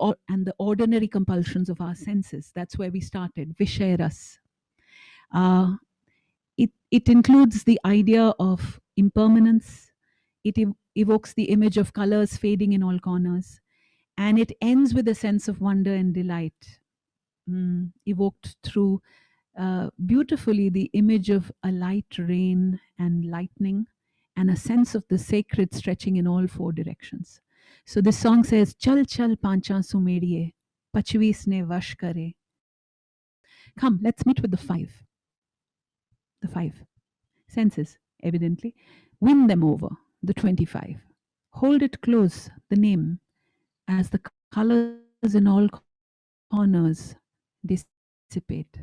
ordinary compulsions of our senses. That's where we started, Vishaya Ras. It includes the idea of impermanence. It evokes the image of colors fading in all corners. And it ends with a sense of wonder and delight, evoked through beautifully the image of a light rain and lightning and a sense of the sacred stretching in all four directions. So this song says, Chal chal pancha sumediye, pachvis ne vash kare. Come, let's meet with the five. The five senses, evidently. Win them over, the 25. Hold it close, the name, as the colors in all corners dissipate.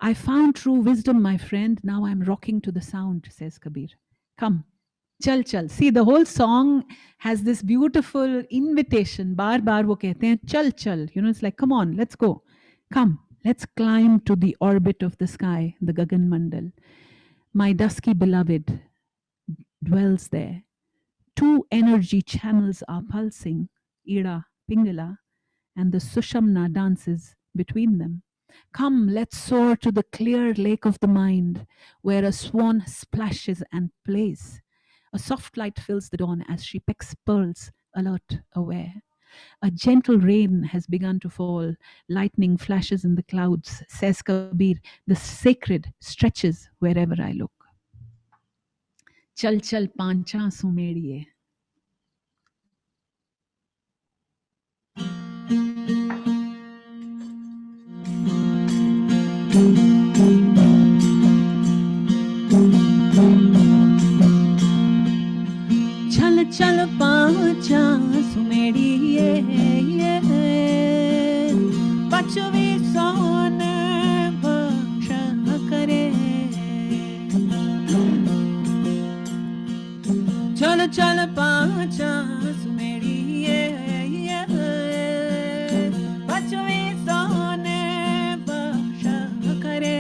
I found true wisdom, my friend. Now I'm rocking to the sound, says Kabir. Come, chal chal. See, the whole song has this beautiful invitation. Bar bar wo kehte hain, chal chal. You know, it's like, come on, let's go. Come, let's climb to the orbit of the sky, the Gagan Mandal. My dusky beloved dwells there. Two energy channels are pulsing, Ida, Pingala, and the Sushamna dances between them. Come, let's soar to the clear lake of the mind, where a swan splashes and plays. A soft light fills the dawn as she pecks pearls, alert, aware. A gentle rain has begun to fall. Lightning flashes in the clouds, says Kabir. The sacred stretches wherever I look. Chal chal pancha sumediye. Chal chal pancha sumediye, pachvi son vaksha kare. चल पाचा सुमेड़िए बचवी सोने बख्श करे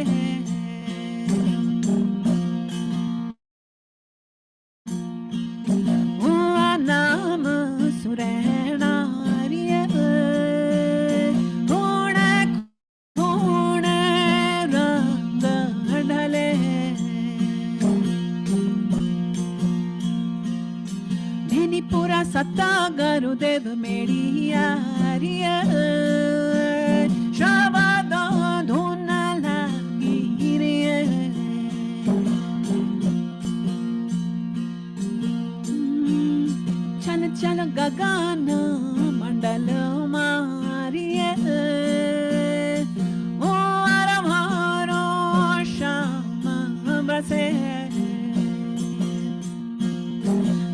हुआ नाम सुरैनारिए खूणे खूणे रंग ढले पुरा सत्ता गुरुदेव मेड़िया शब्द धुन लगी रे चल चल गगन मंडल मारिए ओ आरमारो श्याम बसे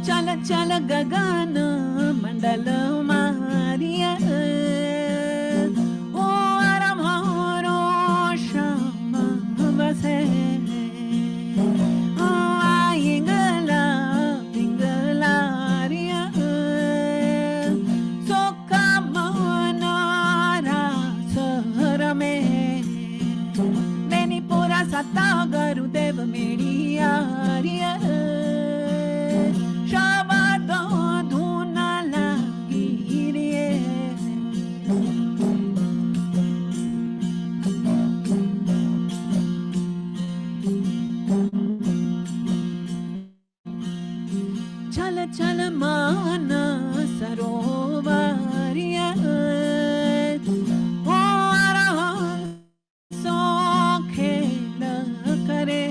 चल चल गगन मंडल मारिया ओ आरमारो श्याम बसे ओ आयंगला पिंगला रिया सोका मनारा सरमे बेनीपुरा सत्ता गुरुदेव मेड़िया रिया चल मान सरोवरिया ओ आराम सो खेल करे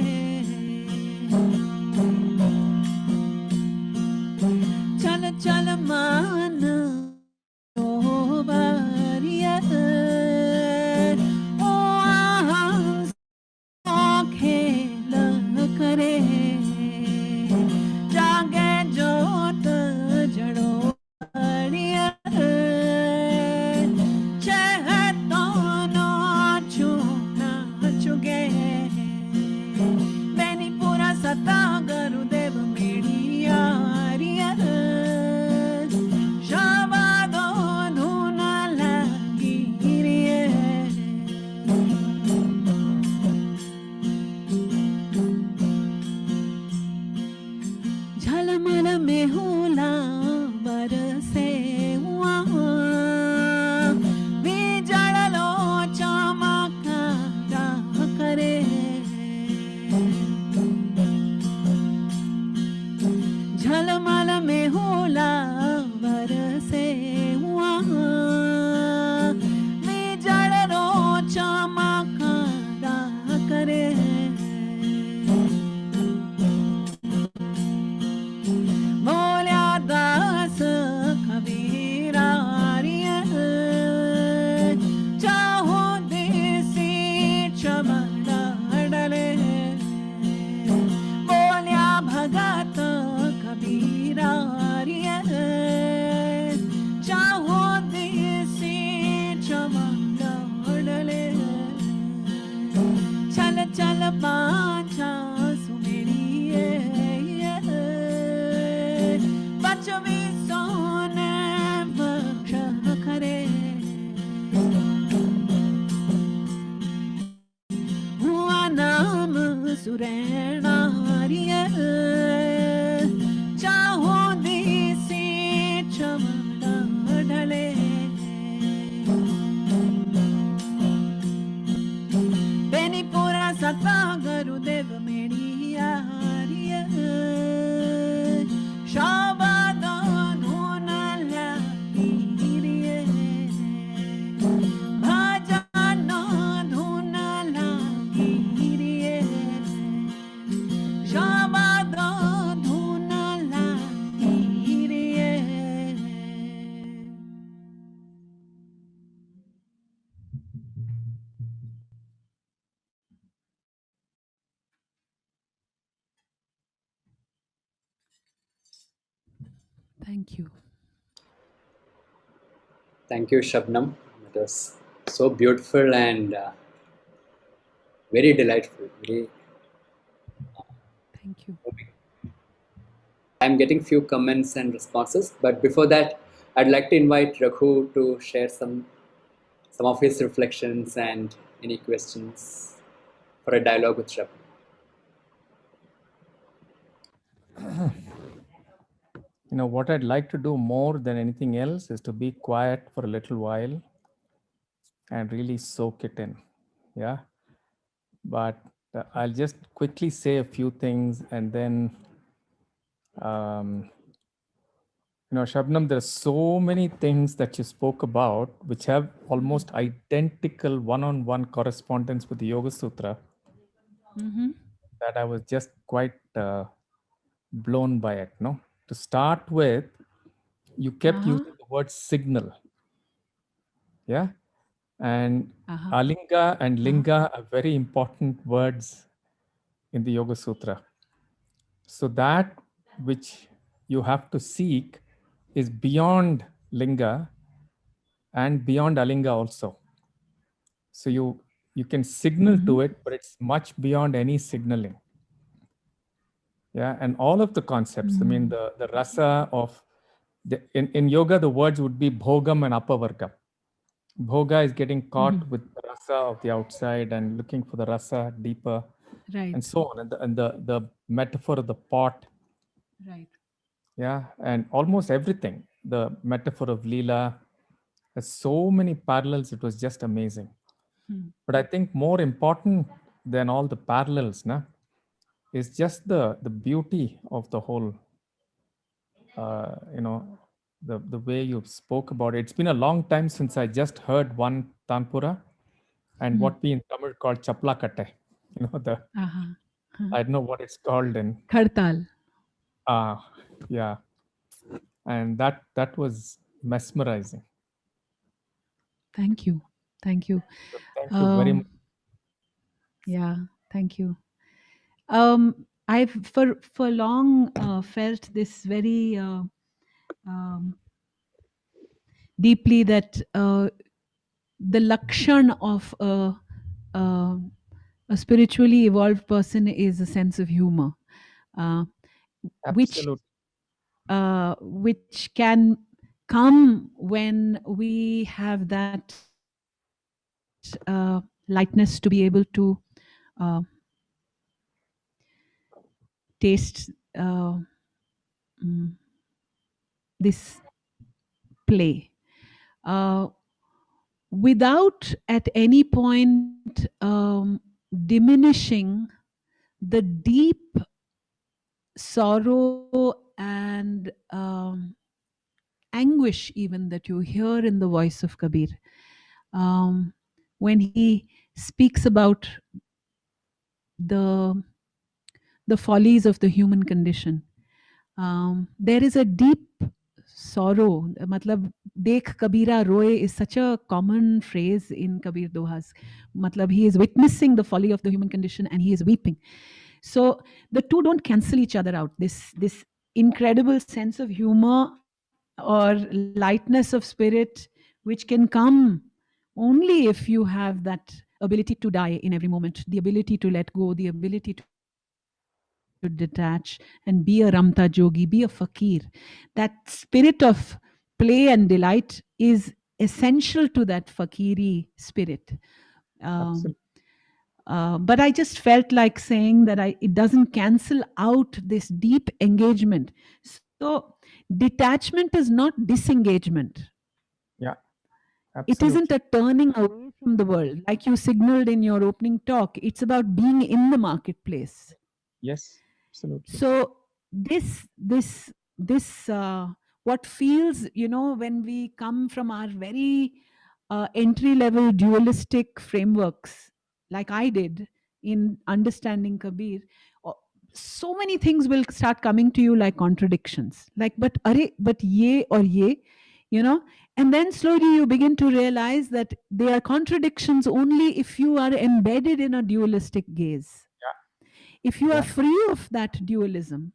चल चल मान सरोवरिया ओ आराम सो खेल करे जागे जोत जड़ो चुगे बेनीपुरा सत्ता गुरुदेव मेड़िया शाबादो धुन लगी रे झलमल में होला बरसे हुआ बिजड़लो चमकदा करे झलमल में होला बरसे हुआ बिजड़लो चमकदा करे बोल्या दास कबीर चाहो देसी चमड़े बोल्या भगत कबीर चाहो देसी चमड़े चल चल पाचा सुमेड़िए बचवी सोने बख्श करे हुआ नाम सुरैनारिया चाहो देसी चमड़ा ढले बेनीपुरा सत्ता गुरुदेव मेड़िया शाबाद धुन लगी रे भजन धुन लगी रे शाबाद धुन लगी रे Thank you. Thank you, Shabnam. It was so beautiful and very delightful. Very Thank you. moving. I'm getting few comments and responses, but before that, I'd like to invite Raghu to share some of his reflections and any questions for a dialogue with Shabnam. What I'd like to do more than anything else is to be quiet for a little while and really soak it in. Yeah. But I'll just quickly say a few things and then, Shabnam, there are so many things that you spoke about which have almost identical one-on-one correspondence with the Yoga Sutra that I was just quite blown by it. No, to start with, you kept using the word signal. Yeah. And alinga and linga are very important words in the Yoga Sutra. So that which you have to seek is beyond linga and beyond alinga also. So you can signal to it, but it's much beyond any signaling. Yeah, and all of the concepts. I mean, the rasa of in yoga, the words would be bhogam and apavargam. Bhoga is getting caught with the rasa of the outside and looking for the rasa deeper, Right. and so on. And the metaphor of the pot, Right. yeah, and almost everything. The metaphor of Leela has so many parallels. It was just amazing. But I think more important than all the parallels, is just the beauty of the whole. Uh, you know, the way you spoke about it. It's been a long time since I just heard one tanpura, and what we in Tamil call chapla katte. The I don't know what it's called in. Khartal. Yeah, and that was mesmerizing. Thank you. Thank you. So thank you very much. Yeah. Thank you. I've for long felt this very deeply that the lakshan of uh, a spiritually evolved person is a sense of humor, uh, which Absolutely. which can come when we have that lightness to be able to uh, taste mm, this play without at any point diminishing the deep sorrow and anguish even that you hear in the voice of Kabir when he speaks about the the follies of the human condition. There is a deep sorrow. Matlab, Dekh Kabira Roye is such a common phrase in Kabir Dohas. Matlab, he is witnessing the folly of the human condition and he is weeping. So the two don't cancel each other out. This incredible sense of humor or lightness of spirit, which can come only if you have that ability to die in every moment, the ability to let go, the ability to detach and be a Ramta Jogi, be a Fakir. That spirit of play and delight is essential to that Fakiri spirit. Um, Absolutely. but I just felt like saying that it doesn't cancel out this deep engagement. So, detachment is not disengagement. Yeah. It isn't Absolutely. a turning away from the world, like you signaled in your opening talk. It's about being in the marketplace. Yes. Absolutely. So this what feels, when we come from our very entry level dualistic frameworks, like I did in understanding Kabir, o- so many things will start coming to you like contradictions, like but ye or ye, you know and then slowly you begin to realize that they are contradictions only if you are embedded in a dualistic gaze. If you are Yeah. free of that dualism,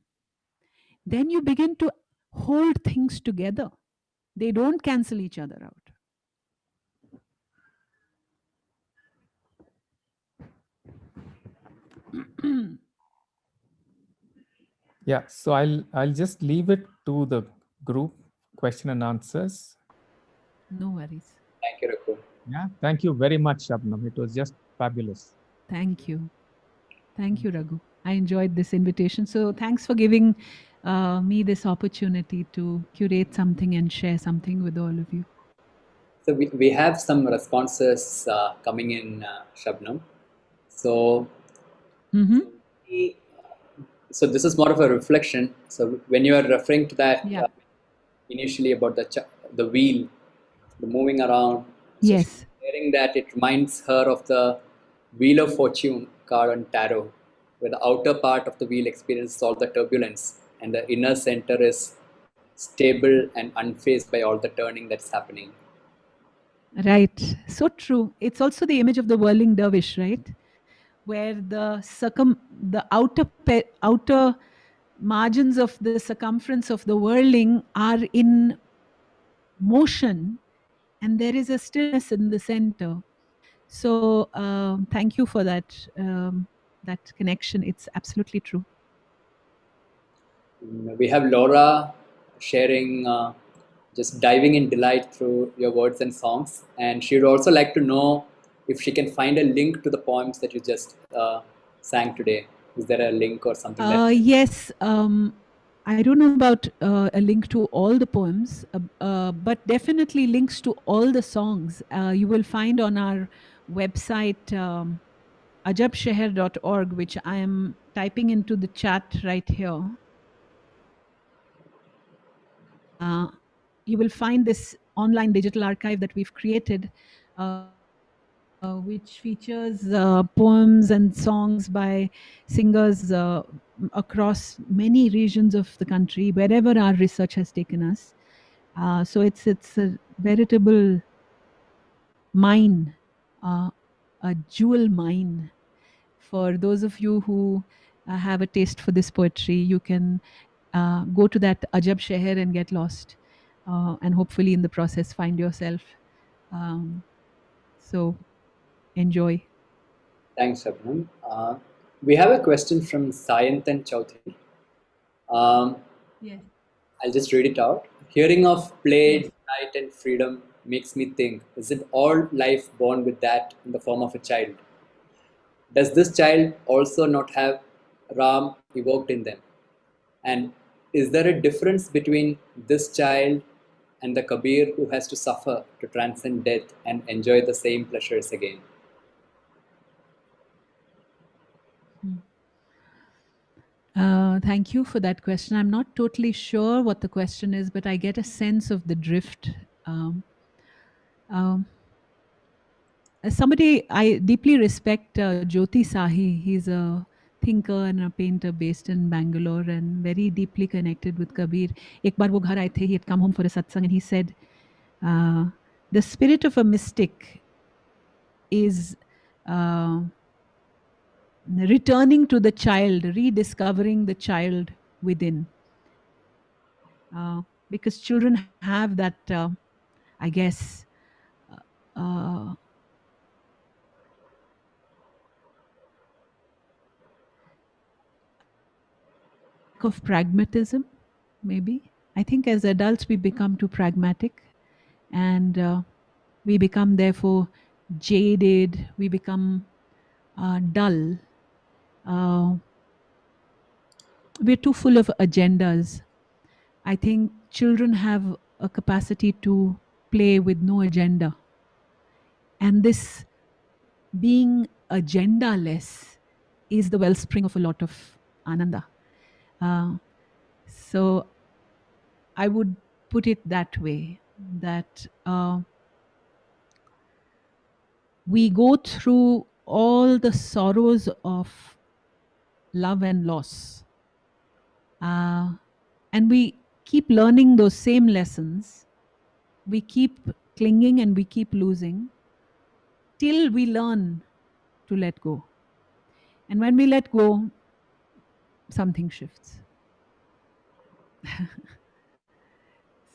then you begin to hold things together. They don't cancel each other out. Yeah, so I'll just leave it to the group question and answers. No worries. Thank you, Raghu. Yeah, thank you very much, Shabnam. It was just fabulous. Thank you. Thank you, Raghu. I enjoyed this invitation. So thanks for giving me this opportunity to curate something and share something with all of you. So we have some responses coming in, Shabnam. So, Mm-hmm. we- so this is more of a reflection. So when you are referring to that Yeah. initially about the wheel, the moving around, so she's Yes. sharing that it reminds her of the Wheel of Fortune card on tarot, where the outer part of the wheel experiences all the turbulence, and the inner center is stable and unfazed by all the turning that's happening. Right. So true. It's also the image of the whirling dervish, right? Where the outer margins of the circumference of the whirling are in motion, and there is a stillness in the center. So thank you for that connection. It's absolutely true. We have Laura sharing, just diving in delight through your words and songs. And she would also like to know if she can find a link to the poems that you just sang today. Is there a link or something that? Yes, I don't know about a link to all the poems, but definitely links to all the songs. You will find on our website, ajabsheher.org, which I am typing into the chat right here. You will find this online digital archive that we've created, which features poems and songs by singers across many regions of the country, wherever our research has taken us. So it's a veritable mine, a jewel mine. For those of you who have a taste for this poetry, you can go to that Ajab Sheher and get lost, and hopefully in the process find yourself. So enjoy. Thanks, Shabnam. We have a question from Sayantan Chowdhury. Um, Yes. I'll just read it out. Hearing of play, Yes. delight, and freedom makes me think, is it all life born with that in the form of a child? Does this child also not have Ram evoked in them? And is there a difference between this child and the Kabir who has to suffer to transcend death and enjoy the same pleasures again? Thank you for that question. I'm not totally sure what the question is, but I get a sense of the drift. Um, um, as somebody I deeply respect, Jyoti Sahi. He's a thinker and a painter based in Bangalore and very deeply connected with Kabir. Ek baar wo ghar aaye the, he had come home for a satsang and he said, the spirit of a mystic is uh, returning to the child, rediscovering the child within. Because children have that, I guess, lack of pragmatism, maybe. I think as adults, we become too pragmatic and we become, therefore, jaded, we become dull. We're too full of agendas. I think children have a capacity to play with no agenda. And this being agenda-less is the wellspring of a lot of ananda. So I would put it that way, that we go through all the sorrows of love and loss. And we keep learning those same lessons. We keep clinging and we keep losing till we learn to let go. And when we let go, something shifts.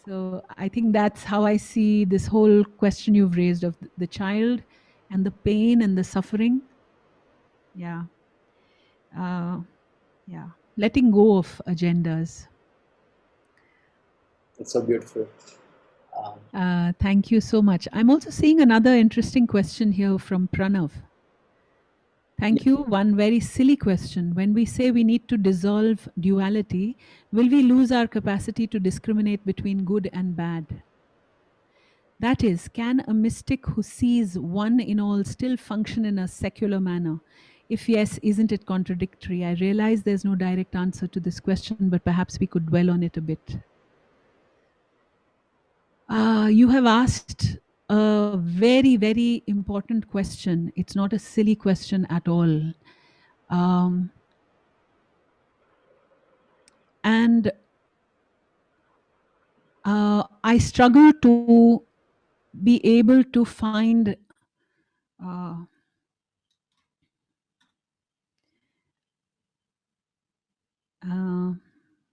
So I think that's how I see this whole question you've raised of the child and the pain and the suffering. Yeah. Yeah, letting go of agendas. It's so beautiful. Thank you so much. I'm also seeing another interesting question here from Pranav. Thank you. One very silly question. When we say we need to dissolve duality, will we lose our capacity to discriminate between good and bad? That is, can a mystic who sees one in all still function in a secular manner? If yes, isn't it contradictory? I realize there's no direct answer to this question, but perhaps we could dwell on it a bit. You have asked a very, very important question. It's not a silly question at all. And I struggle to be able to find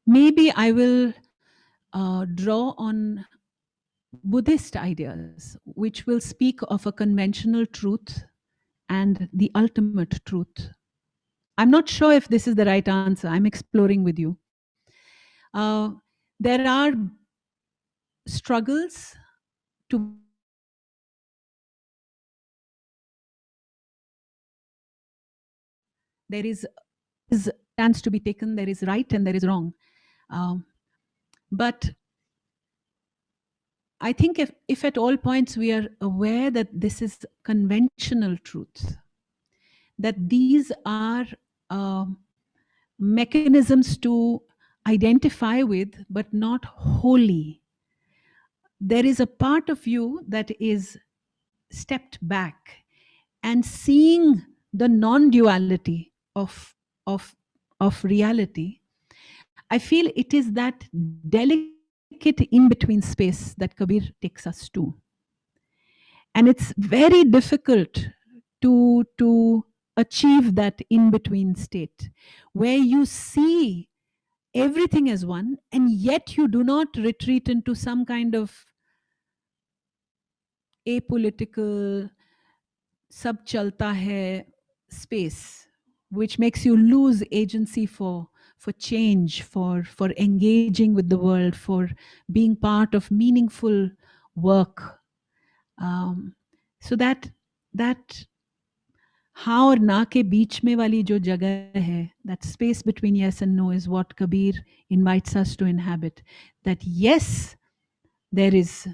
maybe I will draw on Buddhist ideas, which will speak of a conventional truth and the ultimate truth. I'm not sure if this is the right answer. I'm exploring with you. There are struggles to there is stance to be taken, there is right and there is wrong. But I think if at all points we are aware that this is conventional truth, that these are mechanisms to identify with, but not wholly, there is a part of you that is stepped back and seeing the non-duality of, of reality. I feel it is that delicate in-between space that Kabir takes us to. And it's very difficult to achieve that in-between state where you see everything as one and yet you do not retreat into some kind of apolitical sab chalta hai space, which makes you lose agency for change, for engaging with the world, for being part of meaningful work. So that हाँ और ना के बीच में वाली जो जगह है, that space between yes and no is what Kabir invites us to inhabit. That yes, there is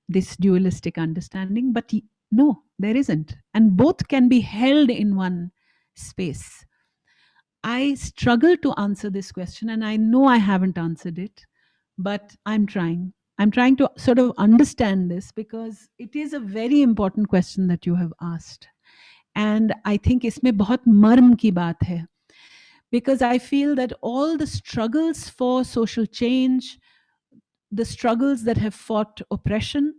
this dualistic understanding, but no, there isn't. And both can be held in one space. I struggle to answer this question, and I know I haven't answered it, but I'm trying. I'm trying to sort of understand this because it is a very important question that you have asked. And I think इसमें बहुत मर्म की बात है. Because I feel that all the struggles for social change, the struggles that have fought oppression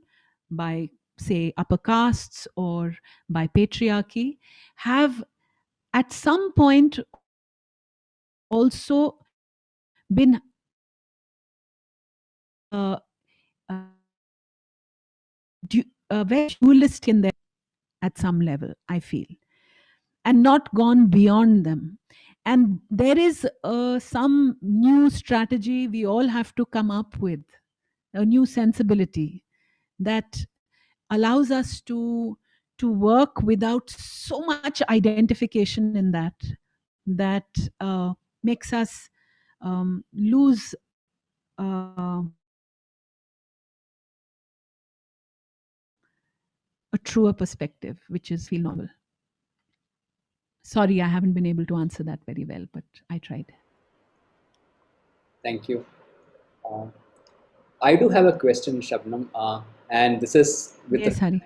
by, say, upper castes or by patriarchy, have at some point also been very dualistic in their at some level, I feel, and not gone beyond them. And there is some new strategy we all have to come up with, a new sensibility that allows us to work without so much identification in that makes us lose a truer perspective, which is feel novel. Sorry, I haven't been able to answer that very well, but I tried. Thank you. I do have a question, Shabnam, and this is with Yes, Hari.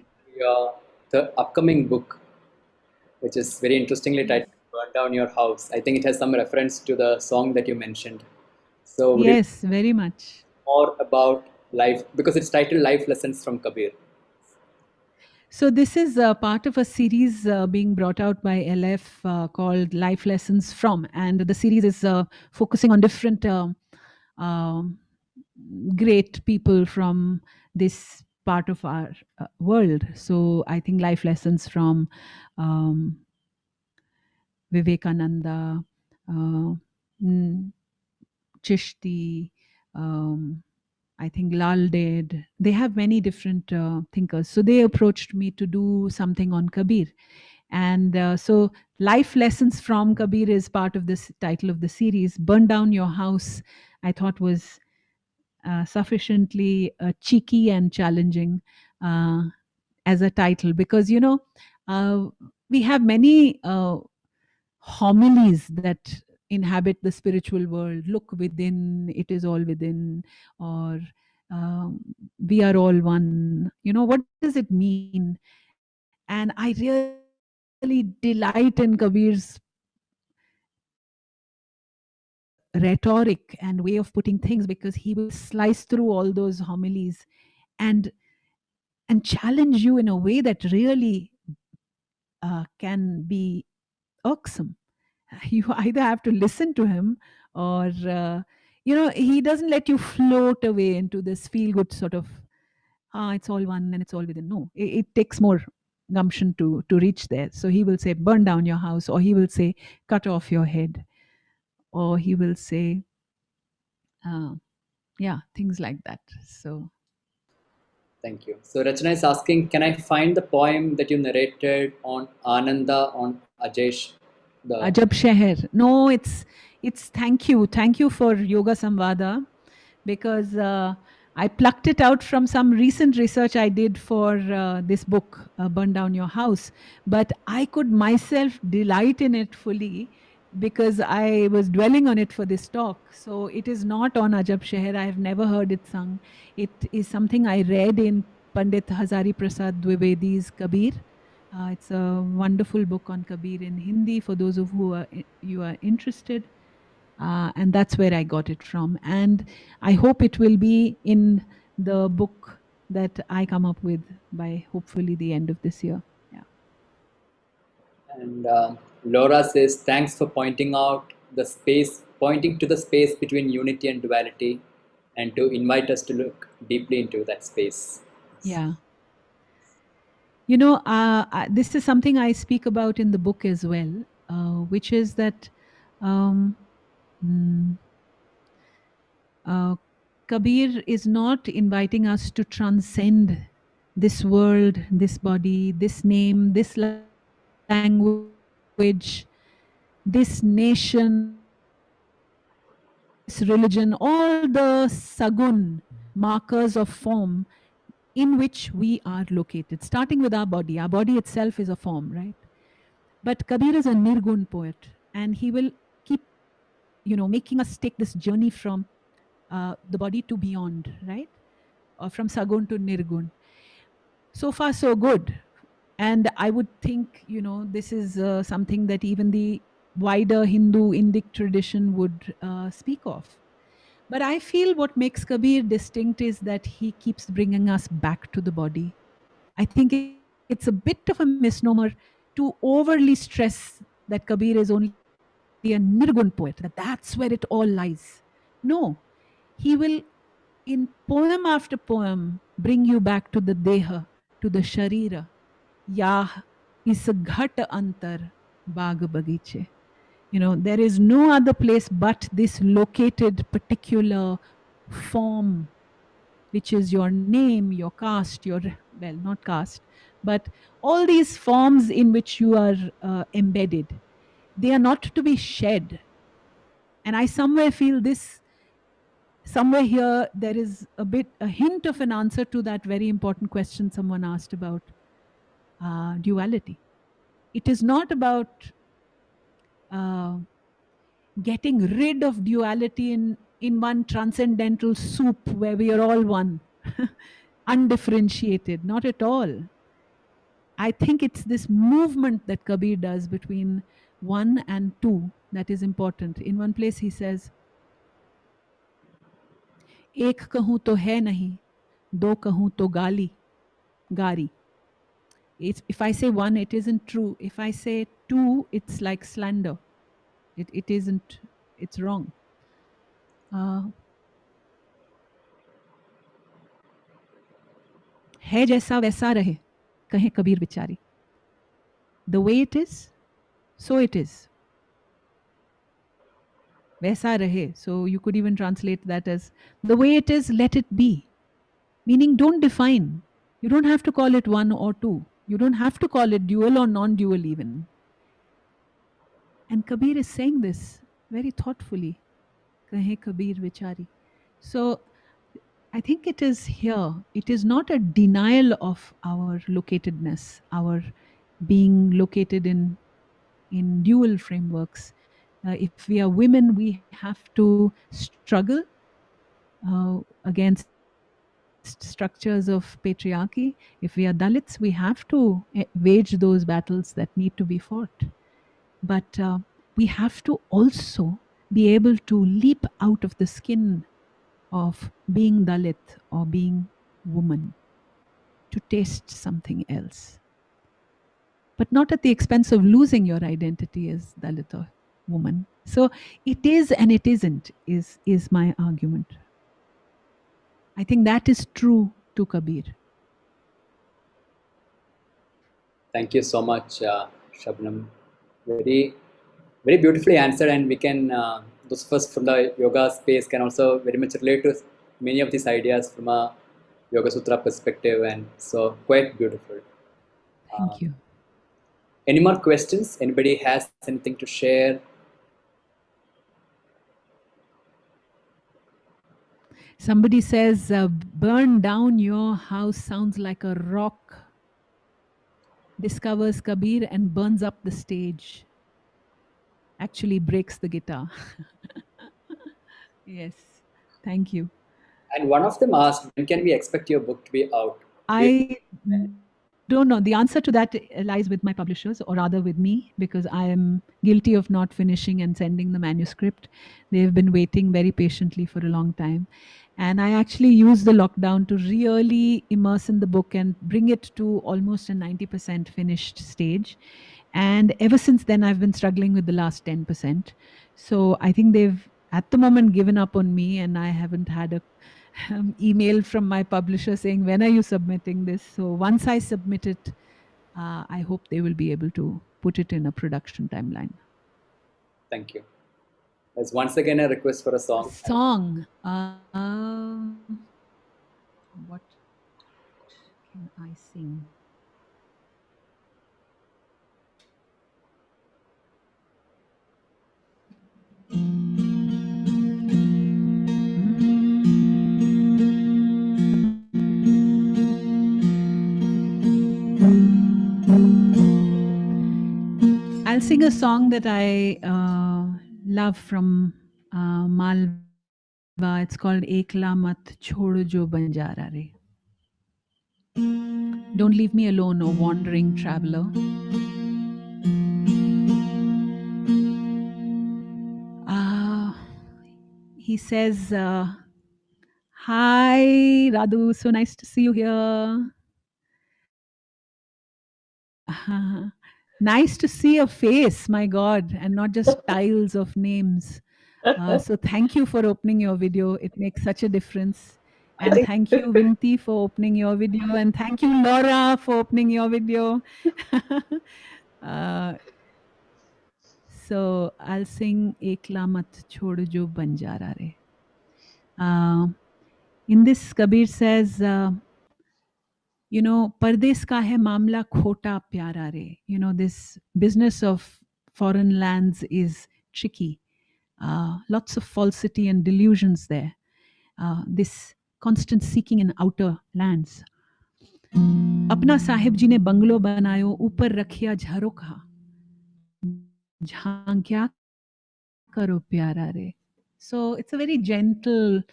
the upcoming book, which is very interestingly titled "Burn Down Your House." I think it has some reference to the song that you mentioned. So, would you Yes, very much. more about life because it's titled "Life Lessons from Kabir"? So this is part of a series being brought out by LF called Life Lessons From, and the series is focusing on different um great people from this part of our world. So I think life lessons from Vivekananda, uh, mm, Chishti, um, I think Lal Ded. They have many different thinkers. So they approached me to do something on Kabir. And so Life Lessons from Kabir is part of this title of the series. Burn Down Your House, I thought was sufficiently cheeky and challenging uh, as a title because, uh, we have many homilies that inhabit the spiritual world. Look within, it is all within, or um, we are all one. What does it mean? And I really delight in Kabir's rhetoric and way of putting things, because he will slice through all those homilies and challenge you in a way that really can be irksome. You either have to listen to him, or he doesn't let you float away into this feel good sort of, it's all one and it's all within. No, it takes more gumption to reach there. So he will say, burn down your house, or he will say, cut off your head, or he will say, uh, yeah, things like that. So Thank you. So Rachana is asking, can I find the poem that you narrated on Ananda on Ajesh? The Ajab Sheher. No, it's thank you for Yoga Samvada, because I plucked it out from some recent research I did for this book, Burn Down Your House. But I could myself delight in it fully because I was dwelling on it for this talk. So it is not on Ajab Sheher. I have never heard it sung. It is something I read in Pandit Hazari Prasad Dwivedi's Kabir. It's a wonderful book on Kabir in Hindi for those of you are interested. And that's where I got it from. And I hope it will be in the book that I come up with by hopefully the end of this year. Yeah. and Laura says, thanks for pointing to the space between unity and duality, and to invite us to look deeply into that space. Yeah. This is something I speak about in the book as well, which is that um, mm, Kabir is not inviting us to transcend this world, this body, this name, this language, this nation, this religion, all the sagun markers of form in which we are located, starting with our body. Our body itself is a form, right? But Kabir is a Nirgun poet, and he will keep, making us take this journey from the body to beyond, right? Or from Sagun to Nirgun. So far, so good. And I would think, this is something that even the wider Hindu Indic tradition would speak of. But I feel what makes Kabir distinct is that he keeps bringing us back to the body. I think it's a bit of a misnomer to overly stress that Kabir is only a Nirgun poet, that that's where it all lies. No, he will, in poem after poem, bring you back to the Deha, to the Sharira. Yah is ghat antar bag bagiche. There is no other place but this located particular form, which is your name, your caste, well, not caste, but all these forms in which you are embedded. They are not to be shed. And I somewhere feel this, somewhere here, there is a hint of an answer to that very important question someone asked about duality. It is not about uh, getting rid of duality in one transcendental soup where we are all one, undifferentiated. Not at all. I think it's this movement that Kabir does between one and two that is important. In one place, he says, एक कहूं तो है नहीं, दो कहूं तो gari. If I say one, it isn't true. If I say two, it's like slander. It isn't, it's wrong. है जैसा वैसा रहे, कहे कबीर बिचारी. The way it is, so it is. Vaisa rahe. So you could even translate that as the way it is, let it be. Meaning, don't define. You don't have to call it one or two. You don't have to call it dual or non dual, even. And Kabir is saying this very thoughtfully. Kahe Kabir Vichari. So I think it is here. It is not a denial of our locatedness, our being located in dual frameworks. If we are women, we have to struggle against structures of patriarchy. If we are Dalits, we have to wage those battles that need to be fought. But we have to also be able to leap out of the skin of being Dalit or being woman to taste something else. But not at the expense of losing your identity as Dalit or woman. So it is and it isn't, is my argument. I think that is true to Kabir. Thank you so much, Shabnam. Very, very beautifully answered, and we can those of us from the yoga space can also very much relate to many of these ideas from a Yoga Sutra perspective, and so quite beautiful. Thank you. Any more questions? Anybody has anything to share? Somebody says, burn down your house sounds like a rock. Discovers Kabir and burns up the stage. Actually breaks the guitar. Yes. Thank you. And one of them asked, when can we expect your book to be out? I don't know. The answer to that lies with my publishers, or rather with me, because I am guilty of not finishing and sending the manuscript. They've been waiting very patiently for a long time. And I actually used the lockdown to really immerse in the book and bring it to almost a 90% finished stage. And ever since then, I've been struggling with the last 10%. So I think they've, at the moment, given up on me, and I haven't had a email from my publisher saying, when are you submitting this? So once I submit it, I hope they will be able to put it in a production timeline. Thank you. There's once again a request for a song. What can I sing? I'll sing a song that I love from Malwa. It's called Ekla Mat Chhod Jo Banjara Re. Don't leave me alone, O wandering traveler. He says, hi, Radhu, so nice to see you here. Nice to see a face, my God, and not just tiles of names. So thank you for opening your video. It makes such a difference. And thank you, Vinti, for opening your video. And thank you, Laura, for opening your video. So I'll sing Ekla Mat Chhod Jo Banjara Re. In this, Kabir says, you know, Pardes ka hai mamla khota pyara re. You know, this business of foreign lands is tricky. Lots of falsity and delusions there. This constant seeking in outer lands. अपना साहिब जी ने bungalow बनायो ऊपर रखिया झरोखा झांक्या करो प्यारा रे. So it's a very gentle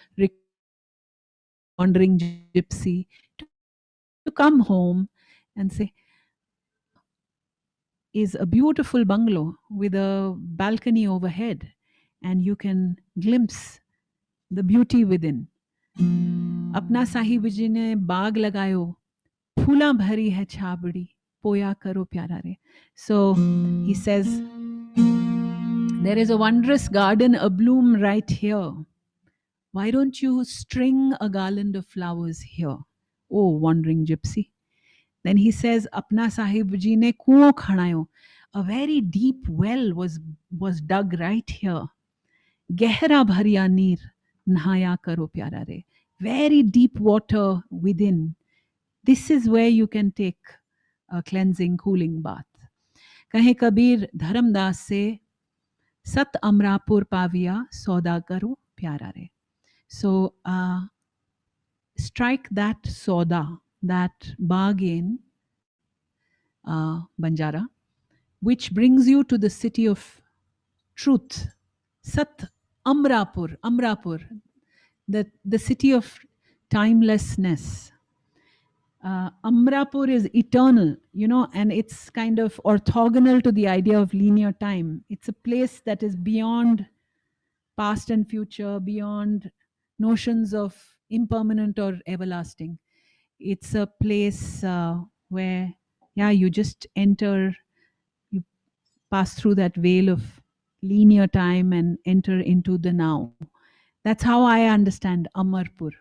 wandering gypsy to come home and say, is a beautiful bungalow with a balcony overhead, and you can glimpse the beauty within. अपना साहिब जी ने बाग लगायो फूला भरी है छाबड़ी पोया करो प्यारा रे. So he says, there is a wondrous garden abloom right here. Why don't you string a garland of flowers here, oh wandering gypsy? Then he says, apna sahib ji ne kuo khanayo. A very deep well was dug right here. गहरा भरिया नीर नहाया करो प्यारा रे. Very deep water within. This is where you can take a cleansing, cooling bath. कहे कबीर धर्मदास से, सत अमरापुर पाविया सौदा करो प्यारा रे. So strike that soda, that bargain, Banjara, which brings you to the city of truth. Sat Amrapur, Amrapur, the city of timelessness. Amrapur is eternal, and it's kind of orthogonal to the idea of linear time. It's a place that is beyond past and future, beyond notions of impermanent or everlasting. It's a place where, you just enter, you pass through that veil of linear time and enter into the now. That's how I understand Amarpur.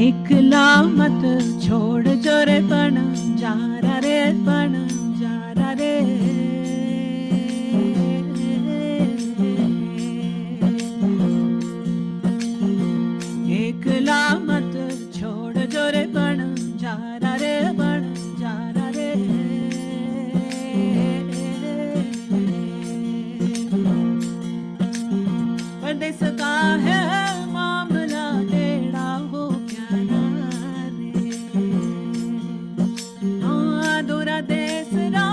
एकला मत छोड़ जोरे पण Zara रे पण Zara रे. एकला मत छोड़ जोरे पण जारा रे पण जारा रे. परदेस का है मामला टेढ़ा हो प्यारा रे. दूरा देश रा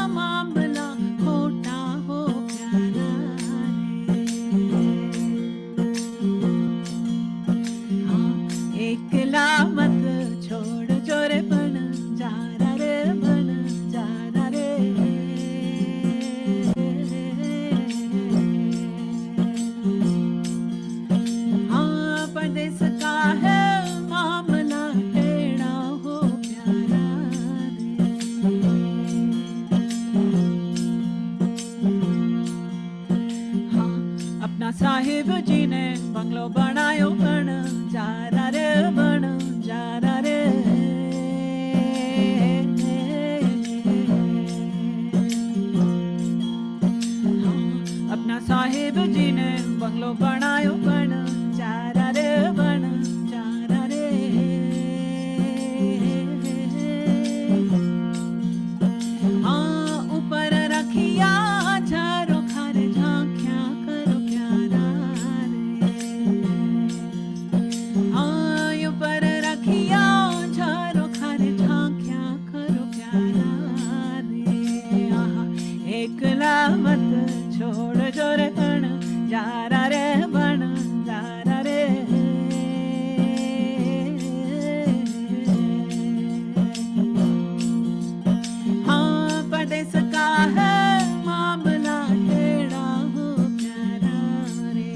मामला खोटा हो प्यारा रे. एकला मत छोड़ जोरे बन जारा रे बन जारा रे. परदेस का है मामला टेढ़ा हो प्यारा रे. अपना साहिब जी ने बंगलो बनायो बन जारा रे बन जारा रे. अपना साहिब जी ने बंगलो बनायो बन जारा रे बन जारा रे. ऊपर रखिया झारो खारे झांकिया करो प्यारा रे. ऊपर रखिया झारो खारे झांकिया करो प्यारा रे. एकला मत छोड़ जोरे बन जारा रे बन जारा रे. परदेस का है मामला टेढ़ा हो प्यारा रे.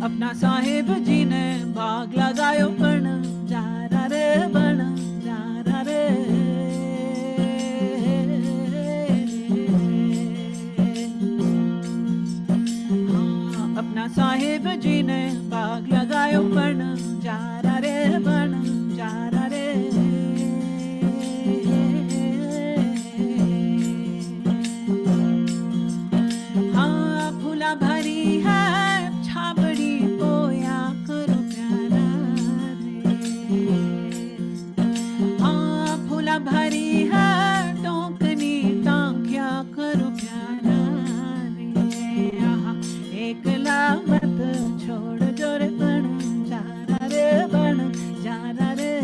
अपना साहिब जी ने बाग लगायो बन जारा रे बन जारा रे. अपना साहिब जी ने बाग लगायो बन जारा रे बन जारा रे. फूला भरी है छाबड़ी बोया करो प्यारा रे. फूला भरी है टोकनी टांकिया करो प्यारा रे. एकला मत छोड़ जोरे बन जारा रे बन जारा रे.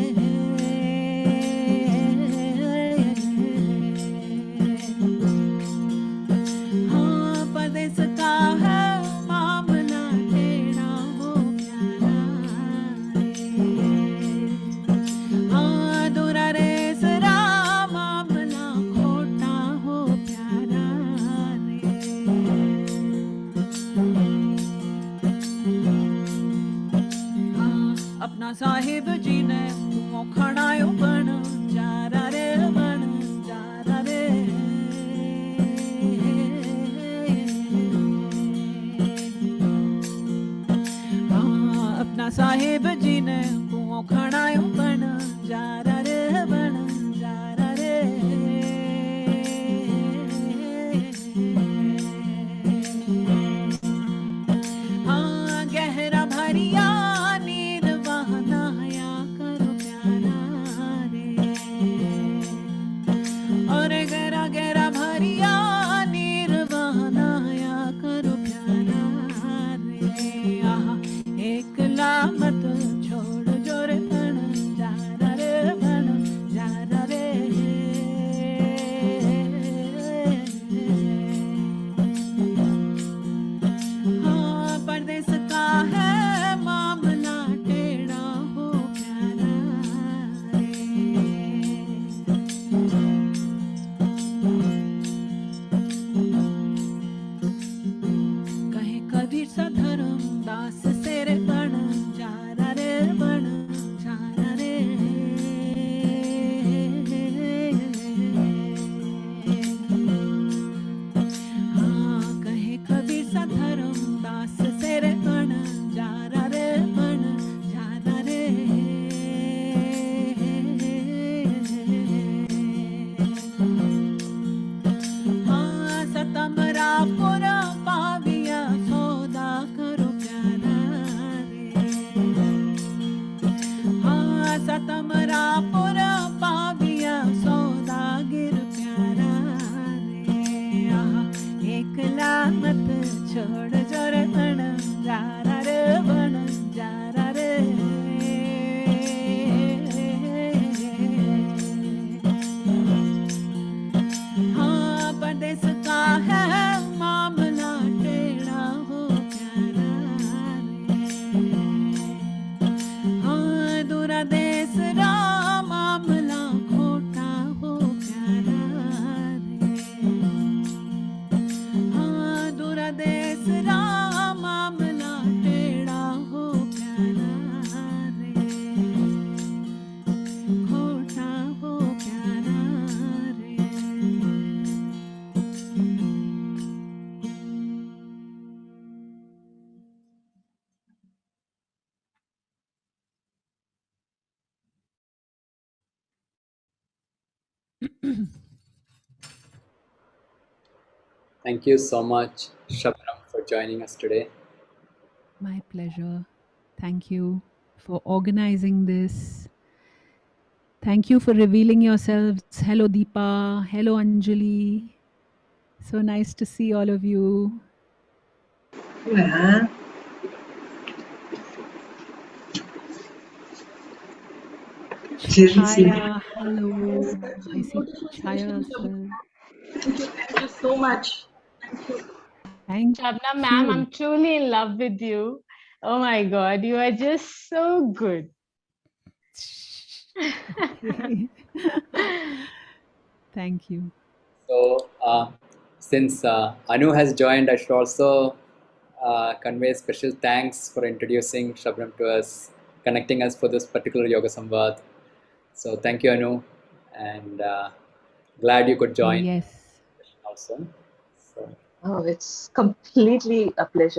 परदेस का है मामला टेढ़ा हो प्यारा रे. दूरा रे सरा Thank you so much, Shabnam, for joining us today. My pleasure. Thank you for organizing this. Thank you for revealing yourselves. Hello, Deepa. Hello, Anjali. So nice to see all of you. Yeah. Chaya, hello. I see Chaya as well. Thank you so much. Thank Shabnam ma'am, you. I'm truly in love with you. Oh my God, you are just so good. Okay. Thank you. So, since Anu has joined, I should also convey special thanks for introducing Shabnam to us, connecting us for this particular Yoga Samvad. So, thank you, Anu, and glad you could join Yes. also. So, Oh, it's completely a pleasure.